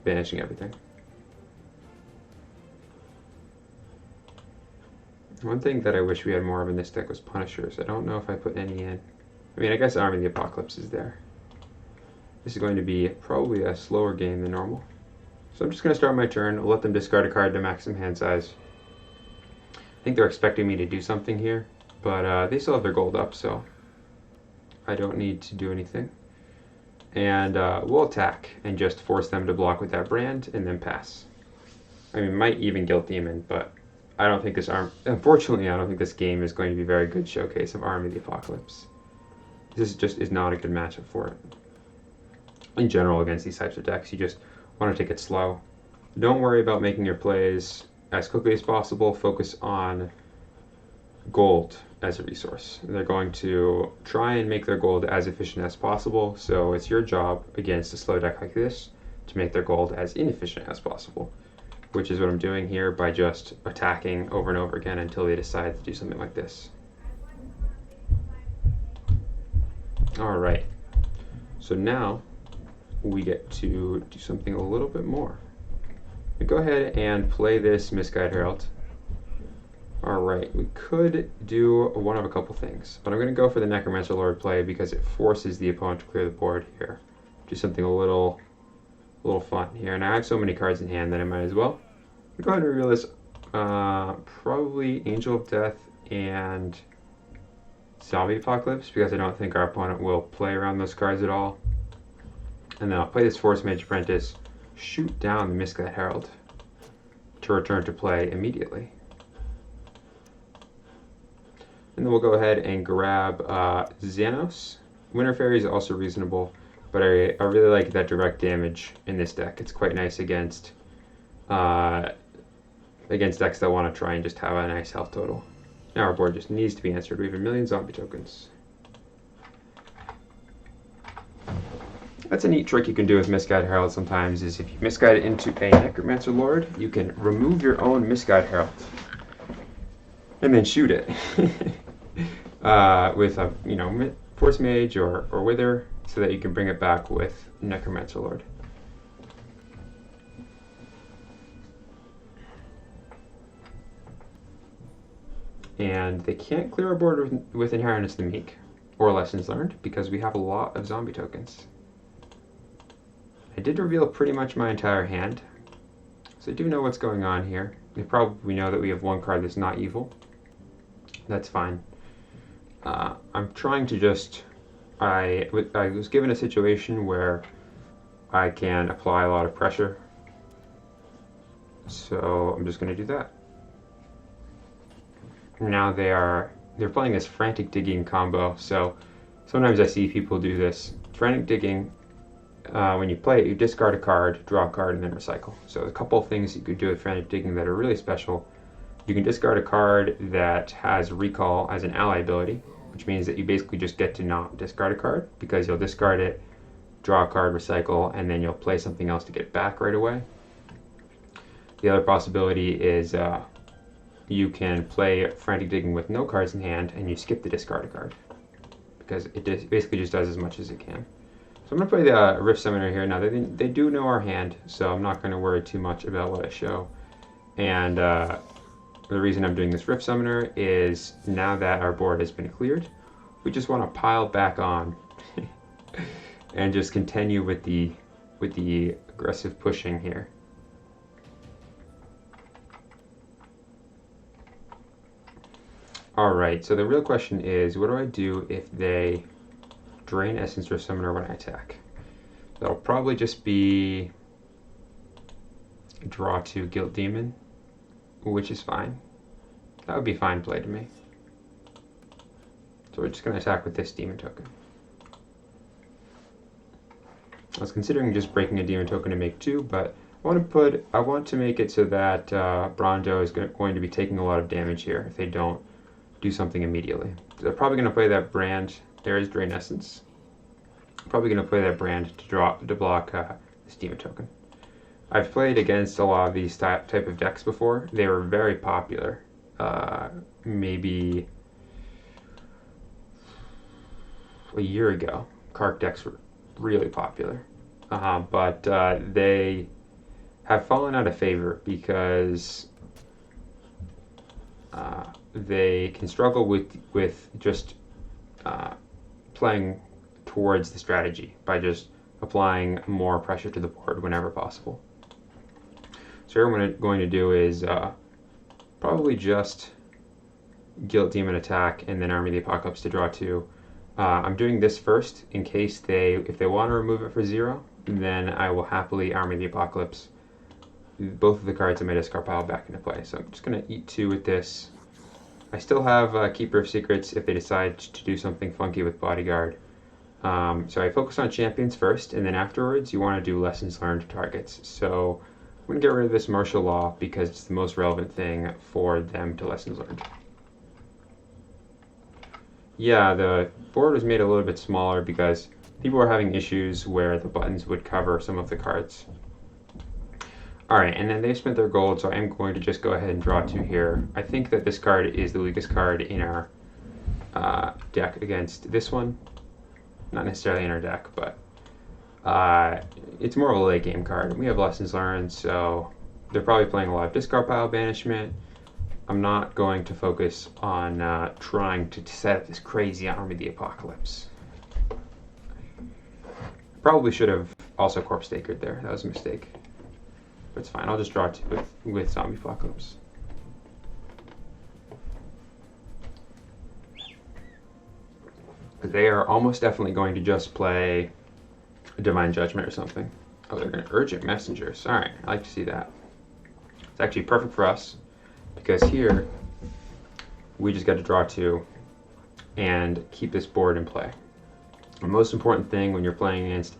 banishing everything. One thing that I wish we had more of in this deck was Punishers. I don't know if I put any in. I mean, I guess Army of the Apocalypse is there. This is going to be probably a slower game than normal. So I'm just going to start my turn. I'll let them discard a card to maximum hand size. I think they're expecting me to do something here, but they still have their gold up, so I don't need to do anything. And we'll attack and just force them to block with that Brand and then pass. I mean, might even Guild Demon, but I don't think unfortunately, I don't think this game is going to be a very good showcase of Army of the Apocalypse. This just is not a good matchup for it. In general, against these types of decks, you just want to take it slow. Don't worry about making your plays as quickly as possible. Focus on gold as a resource. They're going to try and make their gold as efficient as possible, so it's your job against a slow deck like this to make their gold as inefficient as possible, which is what I'm doing here by just attacking over and over again until they decide to do something like this. Alright, so now we get to do something a little bit more. We go ahead and play this Misguided Herald. Alright, we could do one of a couple things, but I'm going to go for the Necromancer Lord play because it forces the opponent to clear the board here. Do something a little fun here, and I have so many cards in hand that I might as well. Go ahead and reveal this, probably Angel of Death and Zombie Apocalypse, because I don't think our opponent will play around those cards at all. And then I'll play this Force Mage Apprentice, shoot down the Misguided Herald to return to play immediately. And then we'll go ahead and grab Xanos. Winter Fairy is also reasonable, but I really like that direct damage in this deck. It's quite nice against decks that want to try and just have a nice health total. Now our board just needs to be answered. We have 1,000,000 zombie tokens. That's a neat trick you can do with Misguide Herald sometimes, is if you misguide it into a Necromancer Lord, you can remove your own Misguide Herald and then shoot it with a Force Mage or Wither, so that you can bring it back with Necromancer Lord. And they can't clear a board with Inheritance of the Meek or Lessons Learned because we have a lot of zombie tokens. I did reveal pretty much my entire hand, so I do know what's going on here. They probably know that we have one card that's not evil. That's fine. I'm trying to just... I was given a situation where I can apply a lot of pressure, so I'm just going to do that. Now they're playing this Frantic Digging combo, so sometimes I see people do this. Frantic Digging, when you play it, you discard a card, draw a card, and then recycle. So a couple of things you could do with Frantic Digging that are really special. You can discard a card that has Recall as an ally ability, which means that you basically just get to not discard a card, because you'll discard it, draw a card, recycle, and then you'll play something else to get back right away. The other possibility is you can play Frantic Digging with no cards in hand, and you skip the discard a card, because it basically just does as much as it can. So I'm going to play the Rift Summoner here. Now, they do know our hand, so I'm not going to worry too much about what I show. And the reason I'm doing this Rift Summoner is, now that our board has been cleared, we just want to pile back on and just continue with the aggressive pushing here. Alright, so the real question is, what do I do if they drain Essence Rift Summoner when I attack? That'll probably just be draw 2 Guilt Demon, which is fine. That would be fine play to me. So we're just going to attack with this Demon token. I was considering just breaking a Demon token to make 2, but I want to make it so that Bronto is going to be taking a lot of damage here if they don't do something immediately. So they're probably going to play that Brand. There is Drain Essence. Probably going to play that Brand to block this Demon token. I've played against a lot of these type of decks before. They were very popular. Maybe a year ago, Kark decks were really popular. But they have fallen out of favor because they can struggle with just playing towards the strategy by just applying more pressure to the board whenever possible. So here what I'm going to do is probably just Guilt Demon attack and then Army of the Apocalypse to draw 2. I'm doing this first in case if they want to remove it for 0, then I will happily Army of the Apocalypse both of the cards in my discard pile back into play. So I'm just going to eat 2 with this. I still have Keeper of Secrets if they decide to do something funky with Bodyguard. So I focus on champions first, and then afterwards you want to do Lessons Learned targets. So I'm going to get rid of this Martial Law because it's the most relevant thing for them to Lessons Learned. Yeah, the board was made a little bit smaller because people were having issues where the buttons would cover some of the cards. Alright, and then they've spent their gold, so I'm going to just go ahead and draw 2 here. I think that this card is the weakest card in our deck against this one. Not necessarily in our deck, but it's more of a late game card. We have Lessons Learned, so they're probably playing a lot of discard pile banishment. I'm not going to focus on trying to set up this crazy Army of the Apocalypse. Probably should have also Corpse Stakered there. That was a mistake. But it's fine. I'll just draw 2 with Zombie Apocalypse. They are almost definitely going to just play Divine Judgment or something. Oh, they're going to Urgent Messengers. Alright, I like to see that. It's actually perfect for us, because here we just got to draw 2 and keep this board in play. The most important thing when you're playing against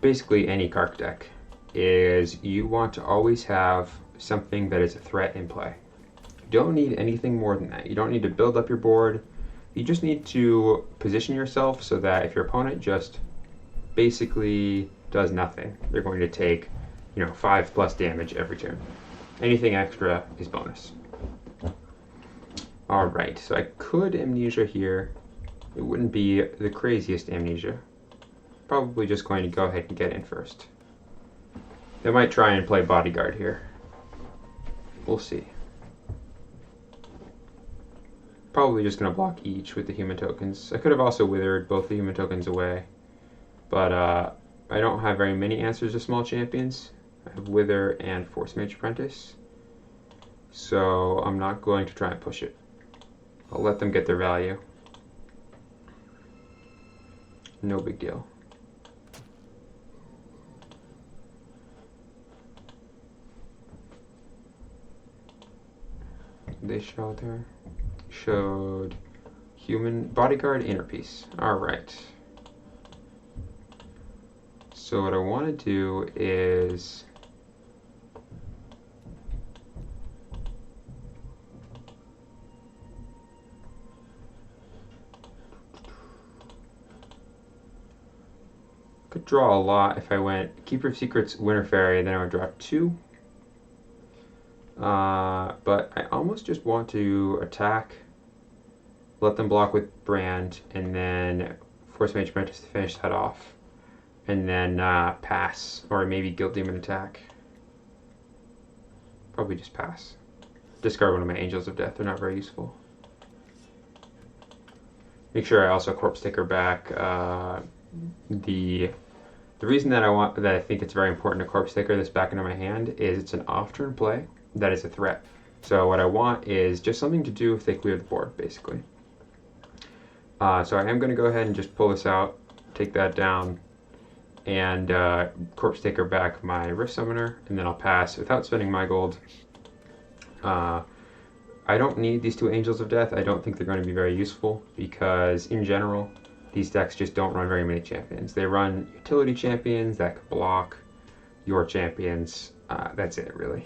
basically any Kark deck is you want to always have something that is a threat in play. You don't need anything more than that. You don't need to build up your board. You just need to position yourself so that if your opponent just basically does nothing. They're going to take, 5+ damage every turn. Anything extra is bonus. Alright, so I could Amnesia here. It wouldn't be the craziest Amnesia. Probably just going to go ahead and get in first. They might try and play Bodyguard here. We'll see. Probably just going to block each with the human tokens. I could have also withered both the human tokens away. But I don't have very many answers to small champions. I have Wither and Force Mage Apprentice. So I'm not going to try and push it. I'll let them get their value. No big deal. They showed human bodyguard inner piece. All right. So what I want to do is could draw a lot if I went Keeper of Secrets, Winter Fairy, then I would draw 2. But I almost just want to attack, let them block with Brand, and then Force Mage Apprentice to finish that off. And then pass, or maybe Guild Demon attack. Probably just pass. Discard one of my Angels of Death, they're not very useful. Make sure I also Corpse Taker back. The reason that I think it's very important to Corpse Taker this back into my hand is it's an off-turn play that is a threat. So what I want is just something to do if they clear the board, basically. So I am going to go ahead and just pull this out, take that down, and Corpse Taker back my Rift Summoner, and then I'll pass without spending my gold. I don't need these 2 Angels of Death. I don't think they're going to be very useful because, in general, these decks just don't run very many champions. They run utility champions that could block your champions. That's it, really.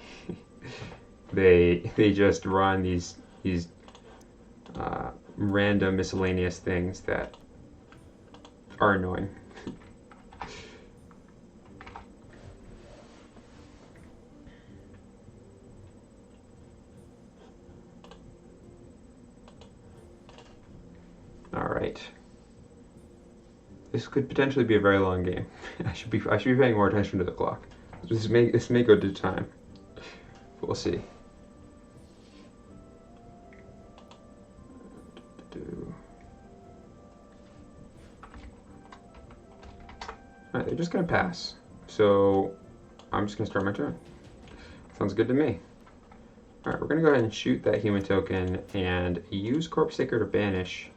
They just run these random miscellaneous things that are annoying. All right. This could potentially be a very long game. I should be paying more attention to the clock. This may go to time. We'll see. Alright, they're just gonna pass. So I'm just gonna start my turn. Sounds good to me. Alright, we're gonna go ahead and shoot that human token and use Corpse Taker to banish.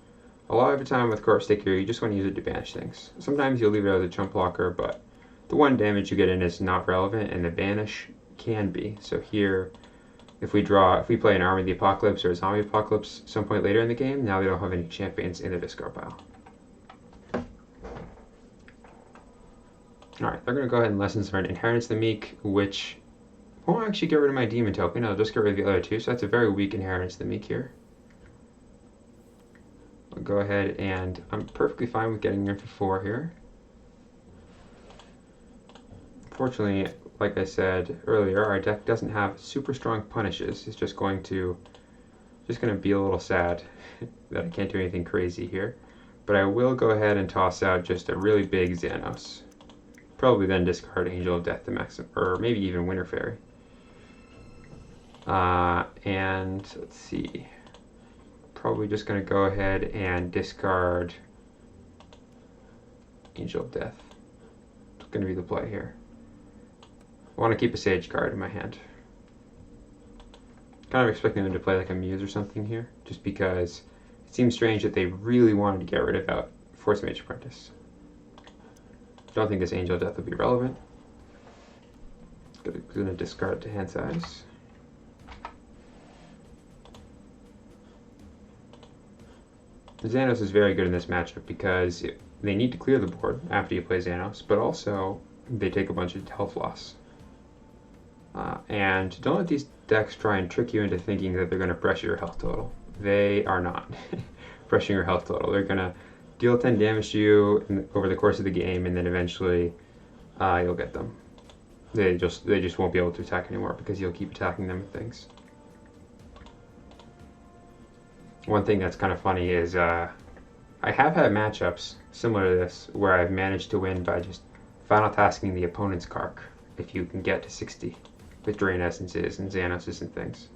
A lot of the time with Corpse Taker, you just want to use it to banish things. Sometimes you'll leave it as a chump blocker, but the 1 damage you get in is not relevant, and the banish can be. So here, if we play an Army of the Apocalypse or a Zombie Apocalypse some point later in the game, now they don't have any champions in their discard pile. Alright, they're going to go ahead and Lessons Learned Inheritance the Meek, which won't actually get rid of my Demon token. I'll just get rid of the other 2, so that's a very weak Inheritance the Meek here. I'll go ahead and I'm perfectly fine with getting there for 4 here. Fortunately, like I said earlier, our deck doesn't have super strong punishes. It's just going to be a little sad that I can't do anything crazy here. But I will go ahead and toss out just a really big Xanos. Probably then discard Angel of Death to maximum, or maybe even Winter Fairy. And let's see. Probably just going to go ahead and discard Angel of Death. It's going to be the play here. I want to keep a Sage card in my hand. Kind of expecting them to play like a Muse or something here, just because it seems strange that they really wanted to get rid of Force Mage Apprentice. Don't think this Angel of Death would be relevant. Going to discard it to hand size. Xanos is very good in this matchup because they need to clear the board after you play Xanos, but also they take a bunch of health loss. And don't let these decks try and trick you into thinking that they're going to pressure your health total. They are not pressing your health total. They're going to deal 10 damage to you over the course of the game, and then eventually you'll get them. They just won't be able to attack anymore because you'll keep attacking them with things. One thing that's kind of funny is I have had matchups similar to this where I've managed to win by just final tasking the opponent's Kark if you can get to 60 with Drain Essences and Xanoses and things.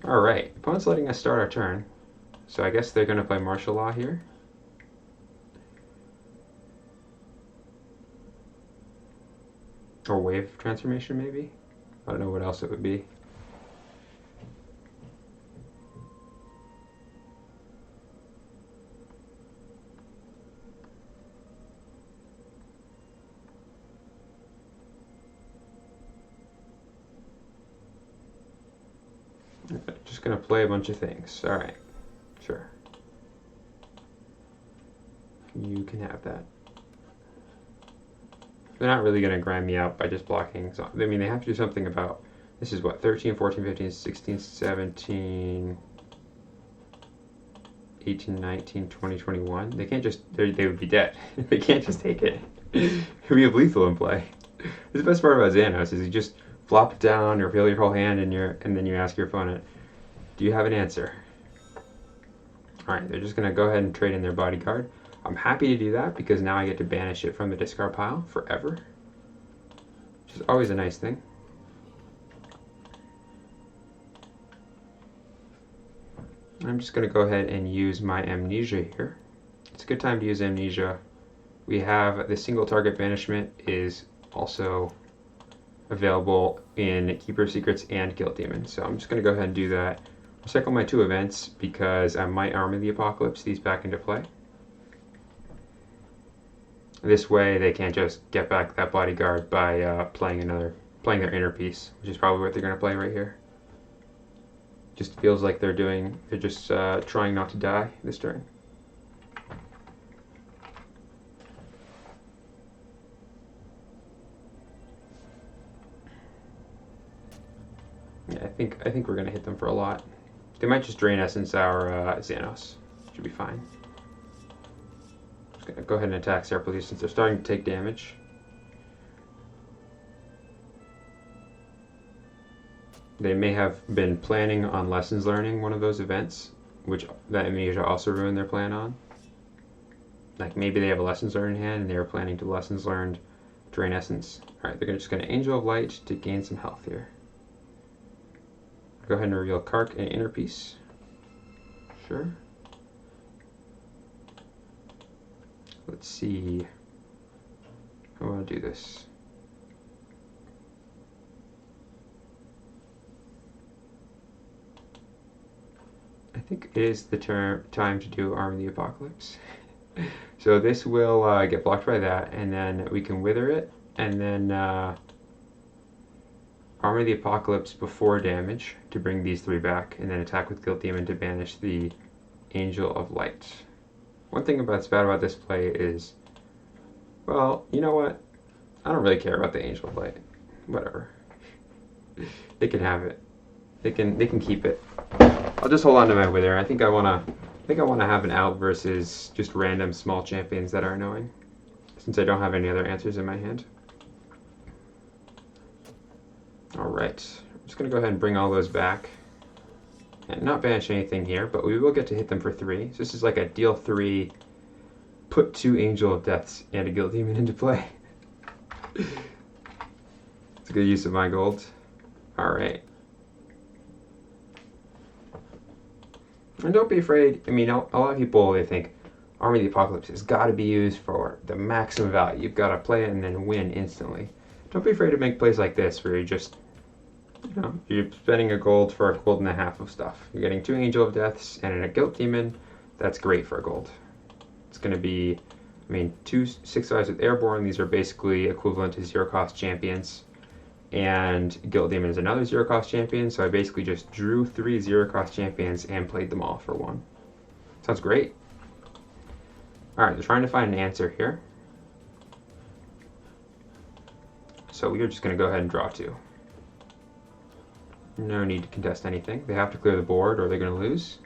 Alright, opponent's letting us start our turn, so I guess they're going to play Martial Law here. Or Wave Transformation, maybe? I don't know what else it would be. Just gonna play a bunch of things. Alright, sure. You can have that. They're not really gonna grind me out by just blocking. So, I mean, they have to do something about, this is what, 13, 14, 15, 16, 17, 18, 19, 20, 21. They can't just, they would be dead. They can't just take it. We have lethal in play. The best part about Xanos is you just flop it down, or reveal your whole hand, and then you ask your opponent, do you have an answer? Alright, they're just going to go ahead and trade in their bodyguard. I'm happy to do that because now I get to banish it from the discard pile forever, which is always a nice thing. I'm just going to go ahead and use my Amnesia here. It's a good time to use Amnesia. We have the single target banishment is also available in Keeper of Secrets and Guild Demon. So I'm just going to go ahead and do that. Recycle my 2 events because I might Arm of the Apocalypse these back into play. This way they can't just get back that bodyguard by playing their inner piece, which is probably what they're going to play right here. Just feels like they're just trying not to die this turn. Yeah, I think we're gonna hit them for a lot. They might just Drain Essence our Xanos. Should be fine. Just gonna go ahead and attack separately since they're starting to take damage. They may have been planning on Lessons Learning one of those events, which that Amnesia also ruined their plan on. Like maybe they have a Lessons Learned in hand and they were planning to Lessons Learned Drain Essence. Alright, they're just going to Angel of Light to gain some health here. Go ahead and reveal Kark and Inner Piece. Sure. Let's see how I want to do this. I think it is the time to do Arm of the Apocalypse. So this will get blocked by that, and then we can Wither it, and then Arm of the Apocalypse before damage to bring these 3 back, and then attack with Guild Demon to banish the Angel of Light. One thing that's bad about this play is, well, you know what? I don't really care about the Angel of Light. Whatever. They can have it. They can keep it. I'll just hold on to my Wither. I think I wanna have an out versus just random small champions that are annoying, since I don't have any other answers in my hand. Alright, I'm just gonna go ahead and bring all those back. And not banish anything here, but we will get to hit them for 3. So this is like a deal 3, put 2 Angel of Deaths and a Guild Demon into play. It's a good use of my gold. Alright. And don't be afraid. I mean, a lot of people, they think Arm of the Apocalypse has got to be used for the maximum value. You've got to play it and then win instantly. Don't be afraid to make plays like this where you just, you know, you're spending a gold for a gold and a half of stuff. You're getting 2 Angel of Deaths and a Guild Demon. That's great for a gold. It's going to be, I mean, 2 6/5s with Airborne. These are basically equivalent to 0-cost champions. And Guild Demon is another 0-cost champion, so I basically just drew 3 0-cost champions and played them all for 1. Sounds great. Alright, they're trying to find an answer here. So we are just going to go ahead and draw 2. No need to contest anything. They have to clear the board or they're going to lose.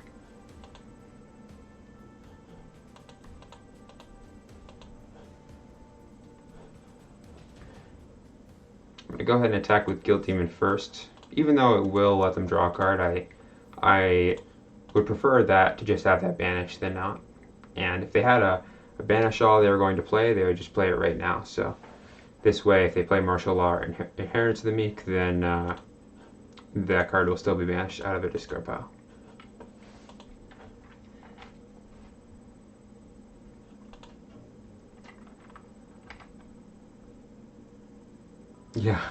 I'm going to go ahead and attack with Guild Demon first. Even though it will let them draw a card, I would prefer that to just have that banish than not. And if they had a banish all they were going to play, they would just play it right now. So this way, if they play Martial Law or Inheritance of the Meek, then that card will still be banished out of their discard pile. Yeah,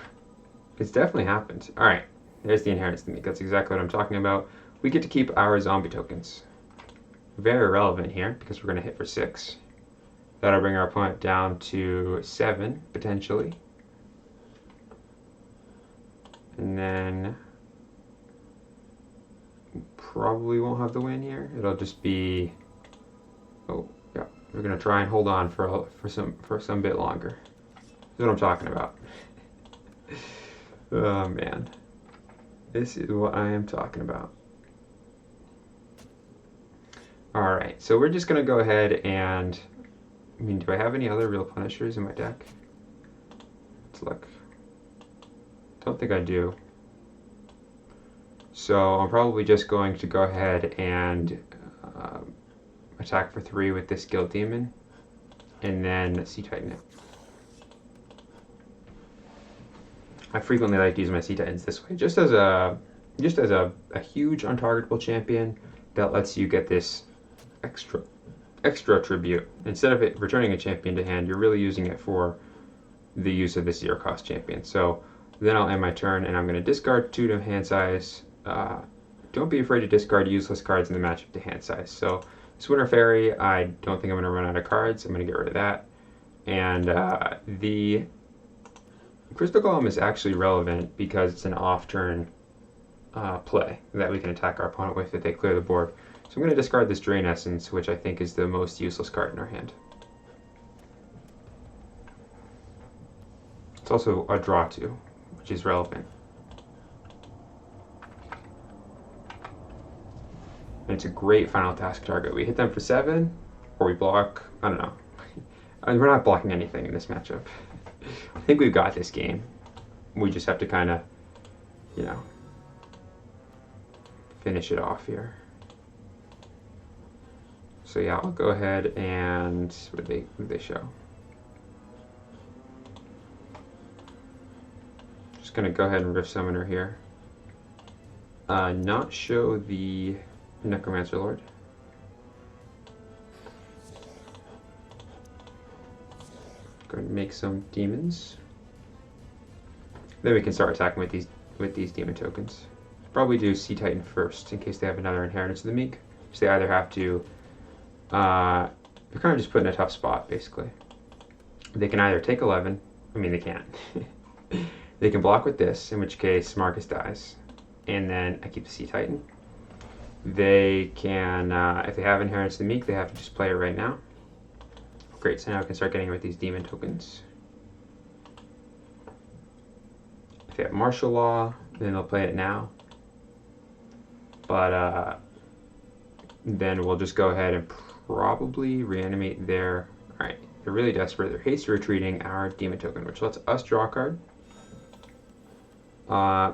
it's definitely happened. All right, there's the Inheritance of the Meek. That's exactly what I'm talking about. We get to keep our zombie tokens. Very relevant here because we're going to hit for 6. That'll bring our opponent down to 7, potentially. And then probably won't have the win here. It'll just be, oh yeah, we're gonna try and hold on for some bit longer. That's what I'm talking about. Oh man, this is what I am talking about. All right, so we're just gonna go ahead and, I mean, do I have any other real punishers in my deck? Let's look. Don't think I do. So I'm probably just going to go ahead and attack for 3 with this Guild Demon, and then Sea Titan it. I frequently like to use my Sea Titans this way, just as a huge untargetable champion that lets you get this extra tribute. Instead of it returning a champion to hand, you're really using it for the use of this 0-cost champion. So then I'll end my turn, and I'm going to discard 2 to hand size. Don't be afraid to discard useless cards in the matchup to hand size. So this Winter Fairy, I don't think I'm going to run out of cards. I'm going to get rid of that. And the Crystal Golem is actually relevant because it's an off-turn play that we can attack our opponent with if they clear the board. So I'm going to discard this Drain Essence, which I think is the most useless card in our hand. It's also a draw 2, which is relevant. And it's a great final task target. We hit them for 7, or we block, I don't know. I mean, we're not blocking anything in this matchup. I think we've got this game. We just have to kind of, you know, finish it off here. So yeah, I'll go ahead and, what do they show? Just gonna go ahead and Rift Summoner here. Not show the Necromancer Lord. Going to make some demons. Then we can start attacking with these demon tokens. Probably do Sea Titan first in case they have another Inheritance of the Meek. So they either have to, they're kind of just put in a tough spot basically. They can either take 11. I mean, they can't. They can block with this, in which case Marcus dies, and then I keep the Sea Titan. They can, if they have Inheritance of the Meek, they have to just play it right now. Great, so now we can start getting with these demon tokens. If they have Martial Law, then they'll play it now. But then we'll just go ahead and probably reanimate their, alright, they're really desperate. They're haste retreating our demon token, which lets us draw a card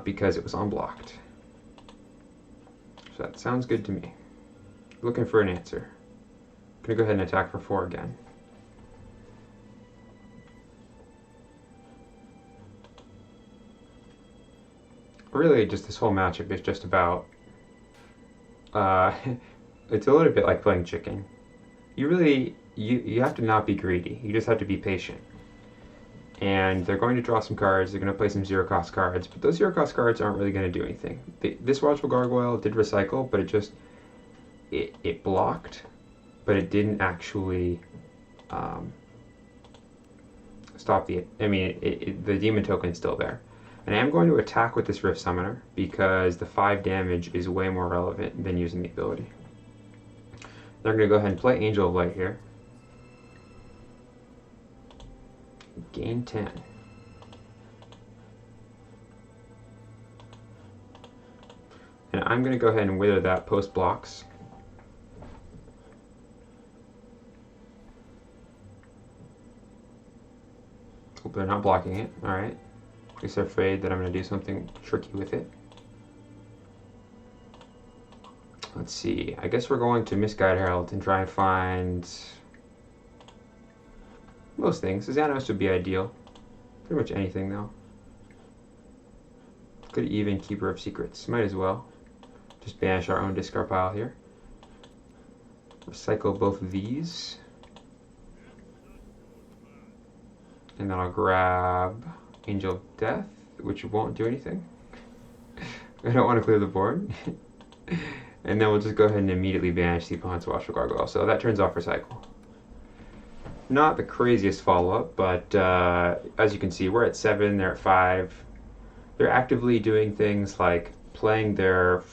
because it was unblocked. So that sounds good to me. Looking for an answer. I'm gonna go ahead and attack for 4 again. Really, just this whole matchup is just about, it's a little bit like playing chicken. You really, you have to not be greedy. You just have to be patient. And they're going to draw some cards. They're going to play some 0-cost cards, but those 0-cost cards aren't really going to do anything. This Watchful Gargoyle did recycle, but it blocked, but it didn't actually stop the. I mean, the demon token's still there. And I am going to attack with this Rift Summoner because the 5 damage is way more relevant than using the ability. They're going to go ahead and play Angel of Light here. Gain 10. And I'm going to go ahead and wither that post blocks. Hope they're not blocking it. Alright. At least they're afraid that I'm going to do something tricky with it. Let's see. I guess we're going to Misguide Herald and try and find most things. Xanos would be ideal. Pretty much anything, though. Could even Keeper of Secrets. Might as well. Just banish our own discard pile here. Recycle both of these. And then I'll grab Angel of Death, which won't do anything. I don't want to clear the board. And then we'll just go ahead and immediately banish the opponent's Watchful Gargoyle. So that turns off Recycle. Not the craziest follow-up, but as you can see, we're at 7, they're at 5. They're actively doing things like playing their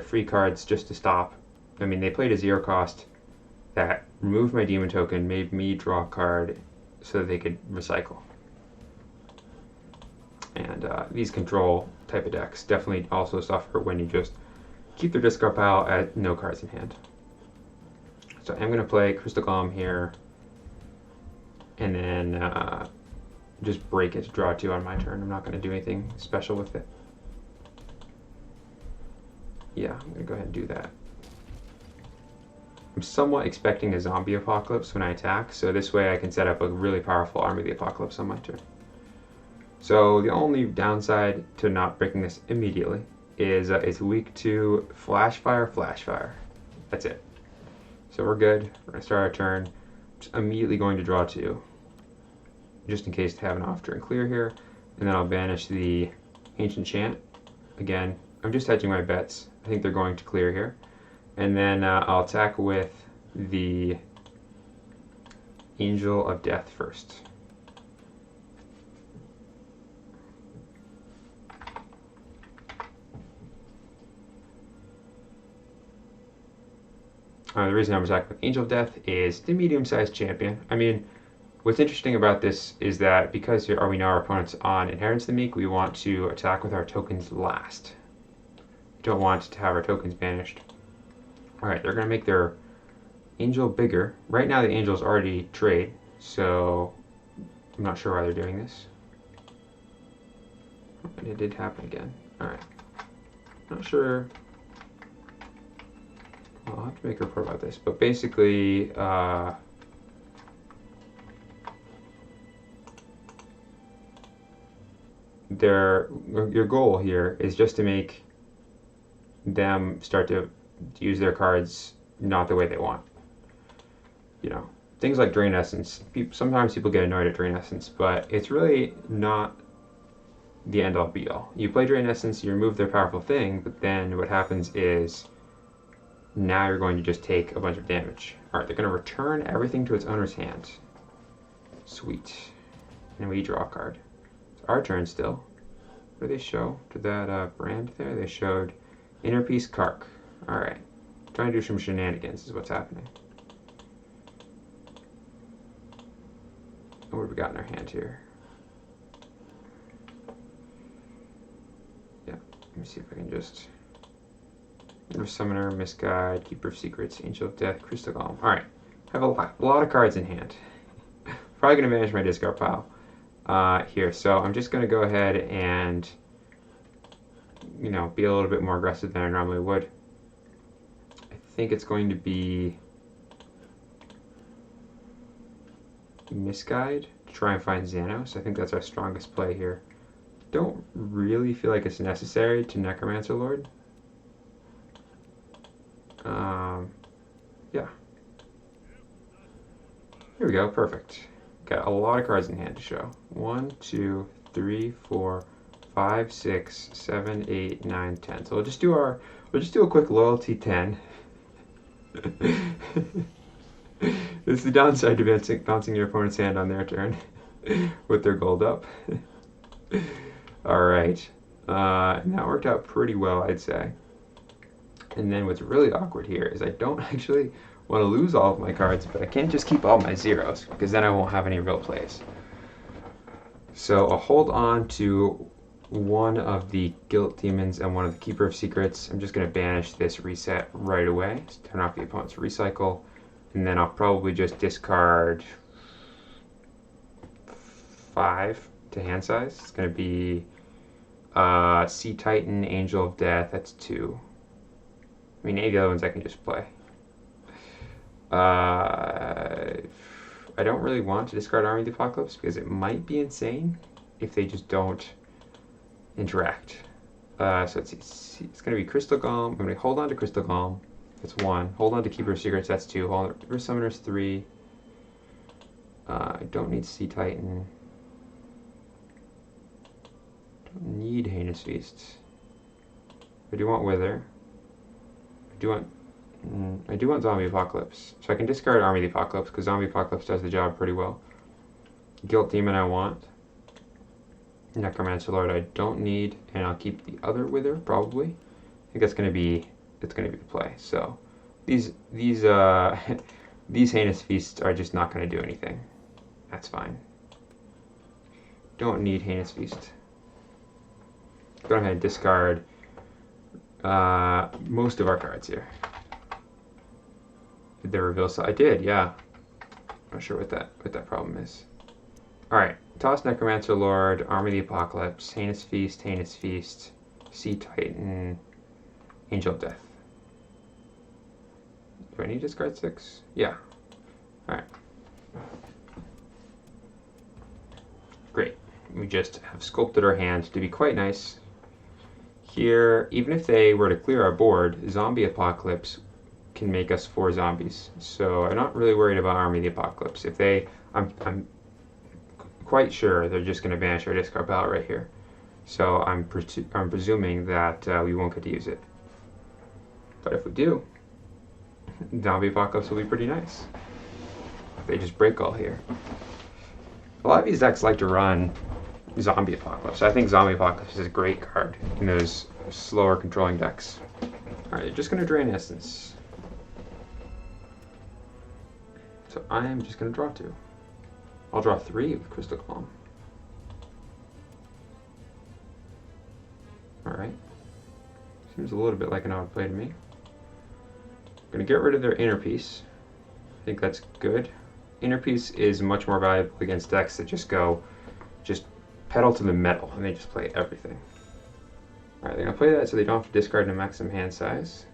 free cards just to stop. I mean, they played a 0 cost that removed my demon token, made me draw a card so that they could recycle. And these control type of decks definitely also suffer when you just keep their discard pile at no cards in hand. So I'm going to play Crystal Golem here, and then just break it to draw 2 on my turn. I'm not going to do anything special with it. Yeah, I'm going to go ahead and do that. I'm somewhat expecting a zombie apocalypse when I attack, so this way I can set up a really powerful Army of the Apocalypse on my turn. So the only downside to not breaking this immediately is it's weak to Flash Fire. That's it. So we're good. We're going to start our turn. Just immediately going to draw 2, just in case to have an off-turn clear here. And then I'll banish the Ancient Chant. Again, I'm just hedging my bets. I think they're going to clear here. And then I'll attack with the Angel of Death first. The reason I'm attacking with Angel of Death is the medium-sized champion. I mean, what's interesting about this is that because we know our opponent's on Inheritance of the Meek, we want to attack with our tokens last. We don't want to have our tokens banished. Alright, they're going to make their Angel bigger. Right now the Angel's already trade, so I'm not sure why they're doing this. And it did happen again. Alright. Not sure. I'll have to make a report about this, but basically, your goal here is just to make them start to use their cards not the way they want. You know, things like Drain Essence. Sometimes people get annoyed at Drain Essence, but it's really not the end-all be-all. You play Drain Essence, you remove their powerful thing, but then what happens is now you're going to just take a bunch of damage. Alright, they're going to return everything to its owner's hand. Sweet. And we draw a card. It's our turn still. What do they show to that brand there? They showed Inner Peace Kark. Alright. Trying to do some shenanigans is what's happening. What have we got in our hand here? Yeah, let me see if I can just... Summoner, Misguide, Keeper of Secrets, Angel of Death, Crystal Golem. Alright, have a lot of cards in hand. Probably going to manage my discard pile here. So I'm just going to go ahead and, you know, be a little bit more aggressive than I normally would. I think it's going to be Misguide to try and find Xanos. I think that's our strongest play here. Don't really feel like it's necessary to Necromancer Lord. Yeah. Here we go, perfect. Got a lot of cards in hand to show. 1, 2, 3, 4, 5, 6, 7, 8, 9, 10. So we'll just do a quick loyalty 10. This is the downside to bouncing your opponent's hand on their turn with their gold up. Alright. And that worked out pretty well, I'd say. And then what's really awkward here is I don't actually want to lose all of my cards, but I can't just keep all my zeros, because then I won't have any real plays. So I'll hold on to one of the Guilt Demons and one of the Keeper of Secrets. I'm just going to banish this reset right away. Just turn off the opponent's recycle. And then I'll probably just discard 5 to hand size. It's going to be Sea Titan, Angel of Death. That's 2. I mean, any of the other ones I can just play. I don't really want to discard Army of the Apocalypse because it might be insane if they just don't interact. So let's see. It's going to be Crystal Golem. I'm going to hold on to Crystal Golem. That's 1. Hold on to Keeper of Secrets. That's 2. Hold on to River Summoners. 3. I don't need Sea Titan. Don't need Heinous Feast. I do want Wither. I do want Zombie Apocalypse. So I can discard Army of the Apocalypse because Zombie Apocalypse does the job pretty well. Guilt Demon I want. Necromancer Lord I don't need, and I'll keep the other Wither probably. I think that's gonna be the play. So these these Heinous Feasts are just not gonna do anything. That's fine. Don't need Heinous Feast. Go ahead and discard most of our cards here. Did they reveal so? I did, yeah. Not sure what that problem is. Alright, toss Necromancer Lord, Army of the Apocalypse, Heinous Feast, Sea Titan, Angel of Death. Do I need to discard 6? Yeah. Alright. Great. We just have sculpted our hand to be quite nice. Here, even if they were to clear our board, Zombie Apocalypse can make us 4 zombies. So I'm not really worried about Army of the Apocalypse. If they, I'm quite sure they're just going to banish our discard pile right here. So I'm presuming that we won't get to use it. But if we do, Zombie Apocalypse will be pretty nice. They just break all here. A lot of these decks like to run Zombie Apocalypse. I think Zombie Apocalypse is a great card in those slower controlling decks. Alright, you're just going to drain Essence. So I am just going to draw 2. I'll draw 3 with Crystal Golem. Alright. Seems a little bit like an odd play to me. I'm going to get rid of their Inner Piece. I think that's good. Inner Piece is much more valuable against decks that just pedal to the metal and they just play everything. Alright, they're going to play that so they don't have to discard a maximum hand size.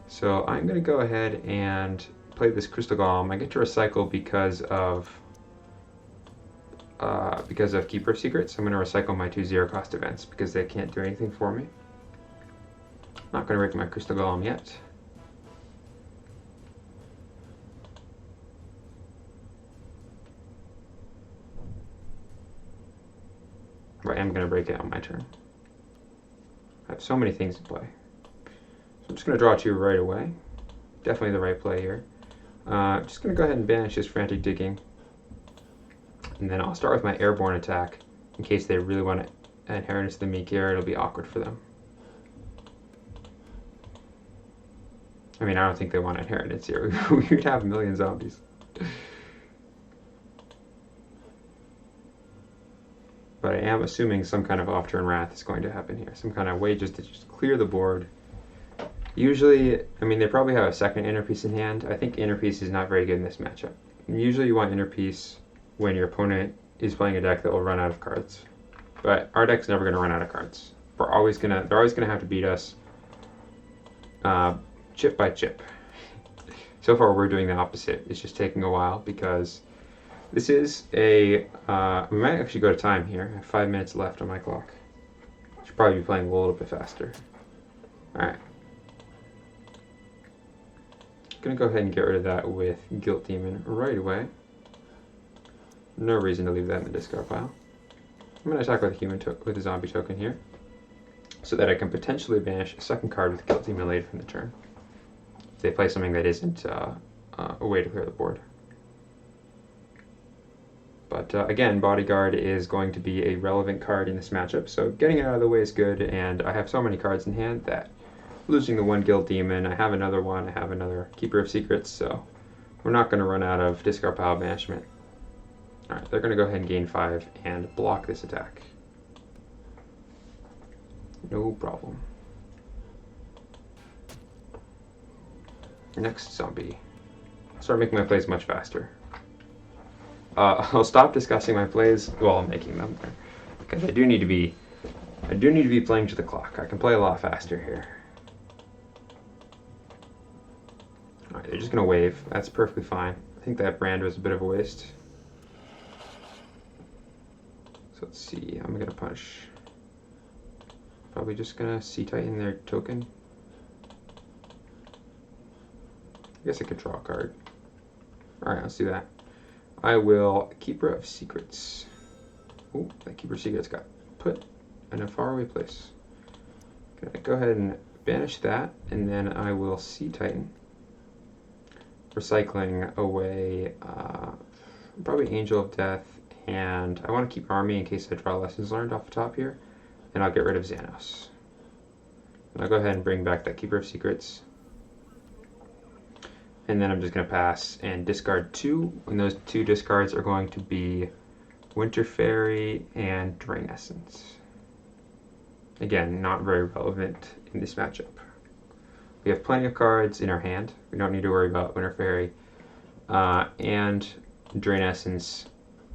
So I'm going to go ahead and play this Crystal Golem. I get to recycle because of Keeper of Secrets. I'm going to recycle my 2 0-cost events because they can't do anything for me. Not going to break my Crystal Golem yet. But I am going to break it on my turn. I have so many things to play. So I'm just going to draw 2 right away. Definitely the right play here. I'm just going to go ahead and banish this Frantic Digging. And then I'll start with my Airborne attack in case they really want to inherit into the Meek Air. It'll be awkward for them. I mean, I don't think they want inheritance here. We would have a million zombies. But I am assuming some kind of off-turn Wrath is going to happen here. Some kind of way just to clear the board. Usually, I mean, they probably have a second Inner Piece in hand. I think Inner Piece is not very good in this matchup. Usually you want Inner Piece when your opponent is playing a deck that will run out of cards. But our deck's never going to run out of cards. They're always going to have to beat us chip by chip. So far we're doing the opposite. It's just taking a while because this is a, we might actually go to time here. I have 5 minutes left on my clock. Should probably be playing a little bit faster. Alright. Gonna go ahead and get rid of that with Guilt Demon right away. No reason to leave that in the discard pile. I'm gonna attack with a zombie token here, so that I can potentially banish a second card with Guilt Demon later in the turn. If they play something that isn't a way to clear the board. But again, Bodyguard is going to be a relevant card in this matchup, so getting it out of the way is good, and I have so many cards in hand that losing the 1 Guilt Demon, I have another one, I have another Keeper of Secrets, so we're not going to run out of discard pile banishment. Alright, they're going to go ahead and gain 5 and block this attack. No problem. Next zombie. Start making my plays much faster. I'll stop discussing my plays while I'm making them, because I do need to be playing to the clock. I can play a lot faster here. All right, they're just gonna wave. That's perfectly fine. I think that brand was a bit of a waste. So let's see. I'm gonna punish. Probably just gonna C-Titan their token. I guess I could draw a card. Alright, let's do that. I will Keeper of Secrets. Oh, that Keeper of Secrets got put in a faraway place. Gonna go ahead and banish that, and then I will C-Titan. Recycling away probably Angel of Death, and I want to keep Army in case I draw Lessons Learned off the top here, and I'll get rid of Xanos. And I'll go ahead and bring back that Keeper of Secrets. And then I'm just going to pass and discard 2, and those 2 discards are going to be Winter Fairy and Drain Essence. Again, not very relevant in this matchup. We have plenty of cards in our hand. We don't need to worry about Winter Fairy. And Drain Essence,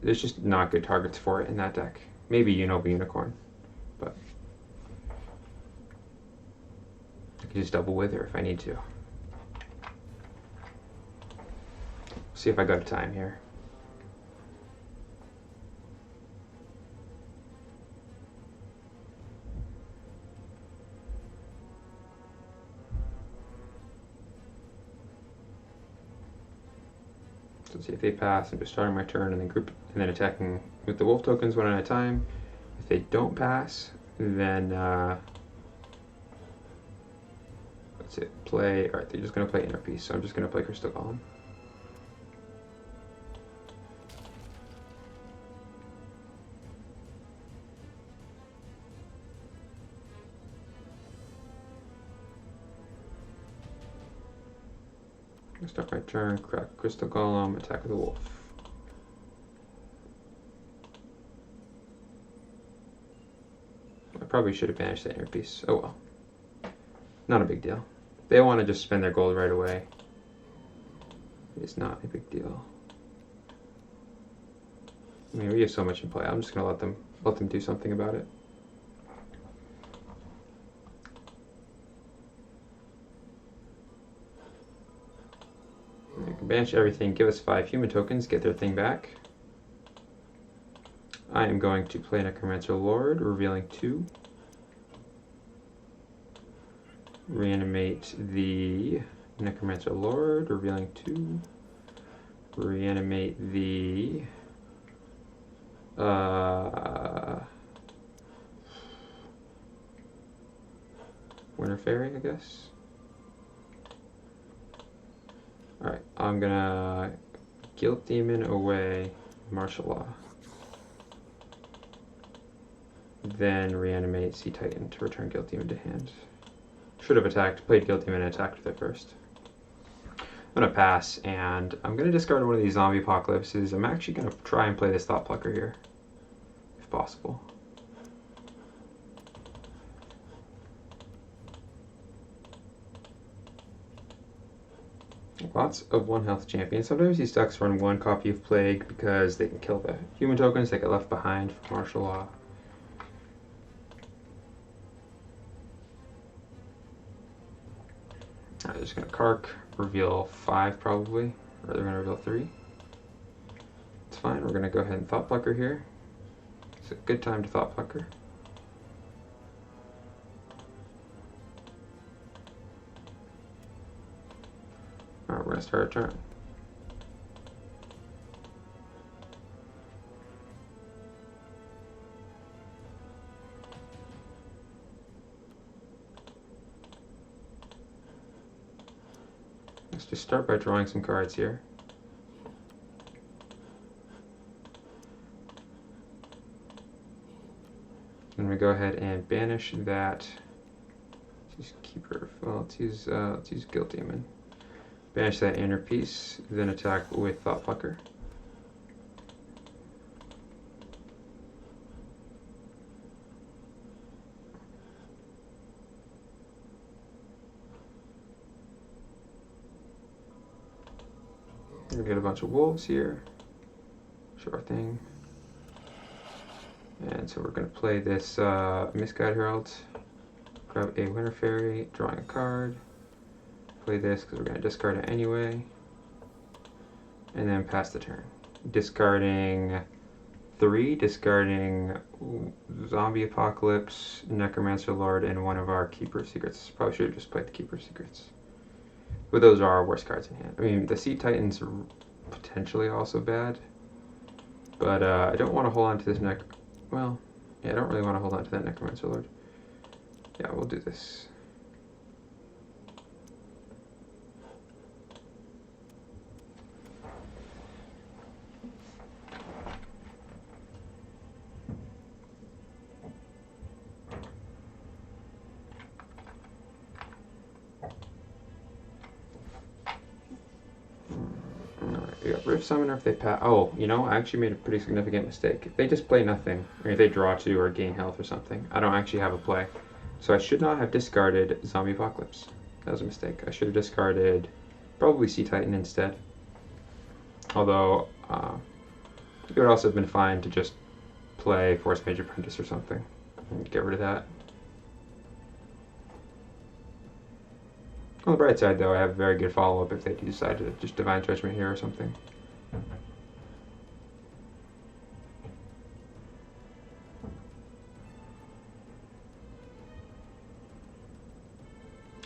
there's just not good targets for it in that deck. Maybe Unova Unicorn, but I can just double Wither if I need to. See if I got a time here. So let's see if they pass. I'm just starting my turn and then and then attacking with the wolf tokens one at a time. If they don't pass, then let's see, play. All right, they're just gonna play Inner Peace, so I'm just gonna play Crystal Golem. Start my turn, crack Crystal Golem, attack with the wolf. I probably should have banished that Inner Peace. Oh well. Not a big deal. They want to just spend their gold right away. It's not a big deal. I mean, we have so much in play. I'm just gonna let them do something about it. Banish everything, give us 5 human tokens, get their thing back. I am going to play Necromancer Lord, revealing 2. Reanimate the Necromancer Lord, revealing 2. Reanimate the Winter Fairy, I guess. Alright, I'm gonna Guilt Demon away, Martial Law. Then reanimate C-Titan to return Guilt Demon to hand. Should have played Guilt Demon and attacked with it first. I'm gonna pass, and I'm gonna discard one of these Zombie Apocalypses. I'm actually gonna try and play this Thought Plucker here, if possible. Lots of 1 health champions. Sometimes these decks run 1 copy of Plague because they can kill the human tokens that get left behind for Martial Law. I'm just going to Kark, reveal 5 probably, or they're going to reveal 3. It's fine, we're going to go ahead and Thought Plucker here. It's a good time to Thought Plucker. Alright, we're going to start our turn. Let's just start by drawing some cards here. And we go ahead and banish that. Let's just Keeper. Well, let's use Guilt Demon. Banish that Inner Peace, then attack with Thought Plucker. We get a bunch of wolves here. Sure thing. And so we're going to play this Misguided Herald. Grab a Winter Fairy, drawing a card. Play this because we're going to discard it anyway. And then pass the turn. Discarding 3, discarding Zombie Apocalypse, Necromancer Lord, and one of our Keeper Secrets. Probably should have just played the Keeper Secrets. But those are our worst cards in hand. I mean, the Sea Titans are potentially also bad. But I don't want to hold on to this Well, yeah, I don't really want to hold on to that Necromancer Lord. Yeah, we'll do this. Yeah, Rift Summoner if they pass. Oh, you know, I actually made a pretty significant mistake. If they just play nothing, or if they draw 2 or gain health or something, I don't actually have a play. So I should not have discarded Zombie Apocalypse. That was a mistake. I should have discarded probably Sea Titan instead. Although, it would also have been fine to just play Force Mage Apprentice or something and get rid of that. On the bright side, though, I have very good follow-up if they decide to just Divine Judgment here or something.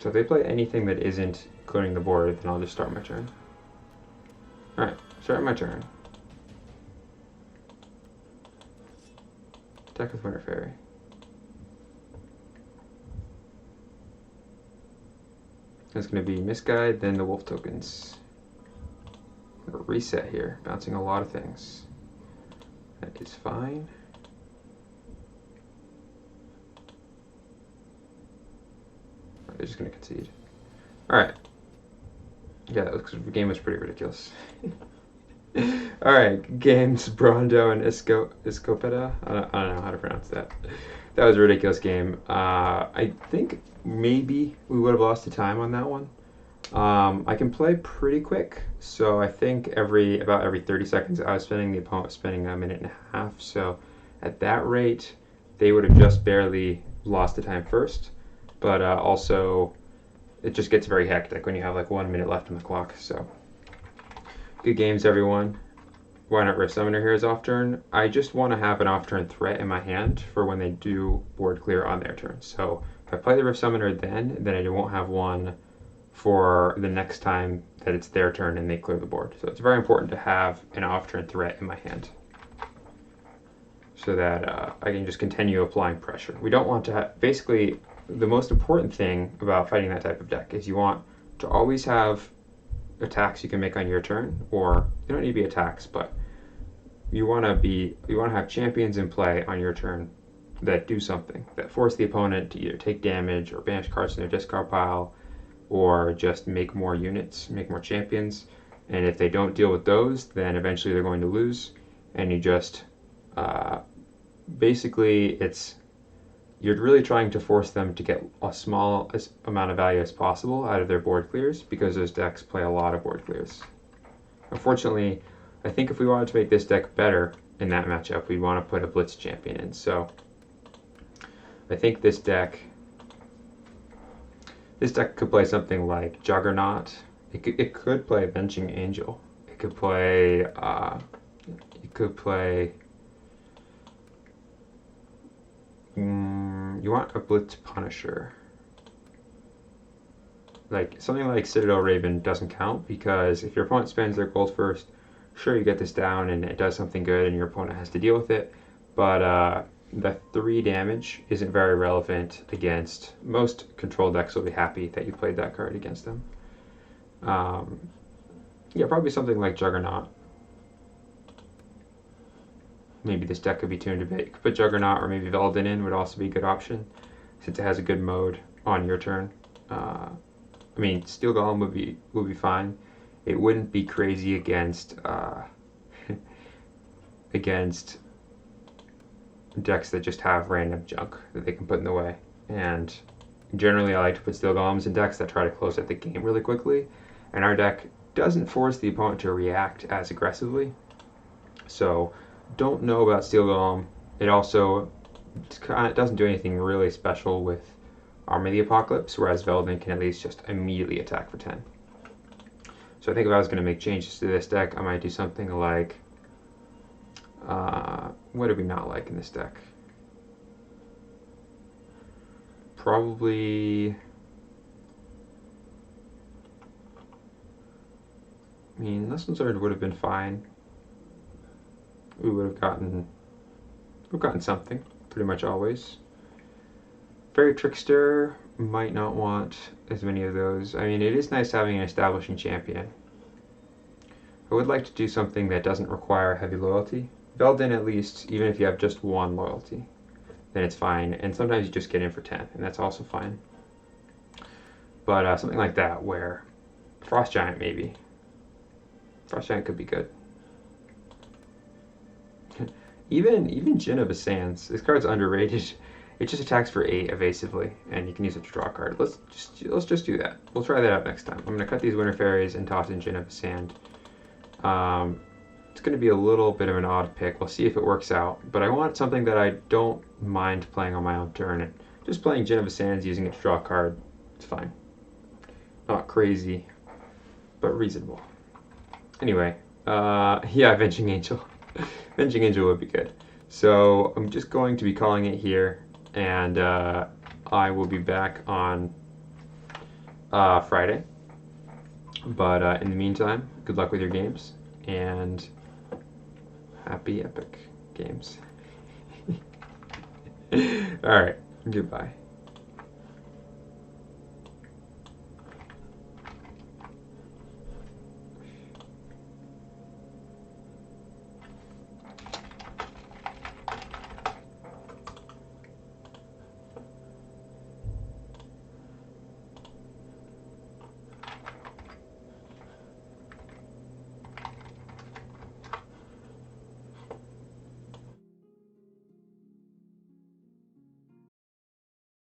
So if they play anything that isn't clearing the board, then I'll just start my turn. Alright, start my turn. Attack with Winter Fairy. It's going to be Misguide, then the Wolf tokens. Reset here, bouncing a lot of things. That is fine. They're just going to concede. Alright. Yeah, the game was pretty ridiculous. Alright, games Brondo and Escopeta. I don't know how to pronounce that. That was a ridiculous game. I think maybe we would have lost the time on that one. I can play pretty quick, so I think about every 30 seconds I was spinning, the opponent was spinning a minute and a half. So at that rate, they would have just barely lost the time first. But also, it just gets very hectic when you have like 1 minute left on the clock. So good games, everyone. Why not Rift Summoner here as off turn? I just want to have an off turn threat in my hand for when they do board clear on their turn. So if I play the Rift Summoner then I won't have one for the next time that it's their turn and they clear the board. So it's very important to have an off turn threat in my hand so that I can just continue applying pressure. We don't want to have, basically, the most important thing about fighting that type of deck is you want to always have attacks you can make on your turn, or you don't need to be attacks, but you want to have champions in play on your turn that do something, that force the opponent to either take damage or banish cards from their discard pile, or just make more units, make more champions. And if they don't deal with those, then eventually they're going to lose, and you just basically you're really trying to force them to get a small amount of value as possible out of their board clears, because those decks play a lot of board clears. Unfortunately, I think if we wanted to make this deck better in that matchup, we'd want to put a Blitz champion in. So I think this deck could play something like Juggernaut. It could play Avenging Angel. It could play you want a Blitz Punisher. Like something like Citadel Raven doesn't count, because if your opponent spends their gold first, sure, you get this down and it does something good and your opponent has to deal with it, but the 3 damage isn't very relevant against most control decks. Will be happy that you played that card against them. Yeah, probably something like Juggernaut. Maybe this deck could be tuned a bit. You could put Juggernaut or maybe Veldin in would also be a good option, since it has a good mode on your turn. I mean, Steel Golem would be fine. It wouldn't be crazy against against decks that just have random junk that they can put in the way. And generally, I like to put Steel Golems in decks that try to close out the game really quickly. And our deck doesn't force the opponent to react as aggressively. So don't know about Steel Golem. It also doesn't do anything really special with Army of the Apocalypse, whereas Veldin can at least just immediately attack for 10. So I think if I was going to make changes to this deck, I might do something like, what do we not like in this deck? Probably, I mean, Lesson Sword would have been fine. We would have gotten something, pretty much always. Fairy Trickster might not want as many of those. I mean, it is nice having an establishing champion. I would like to do something that doesn't require heavy loyalty. Veldin, at least, even if you have just one loyalty, then it's fine. And sometimes you just get in for 10, and that's also fine. But something like that, where Frost Giant maybe. Frost Giant could be good. even Jin of Asans. This card's underrated. It just attacks for 8 evasively, and you can use it to draw a card. Let's just do that. We'll try that out next time. I'm gonna cut these Winter Fairies and toss in Jin of Sand. It's gonna be a little bit of an odd pick. We'll see if it works out. But I want something that I don't mind playing on my own turn. And just playing Jin of Sands, using it to draw a card, it's fine. Not crazy, but reasonable. Anyway, yeah, Avenging Angel. Avenging Angel would be good. So I'm just going to be calling it here, and I will be back on Friday. But in the meantime, good luck with your games, and happy Epic games. All right, goodbye.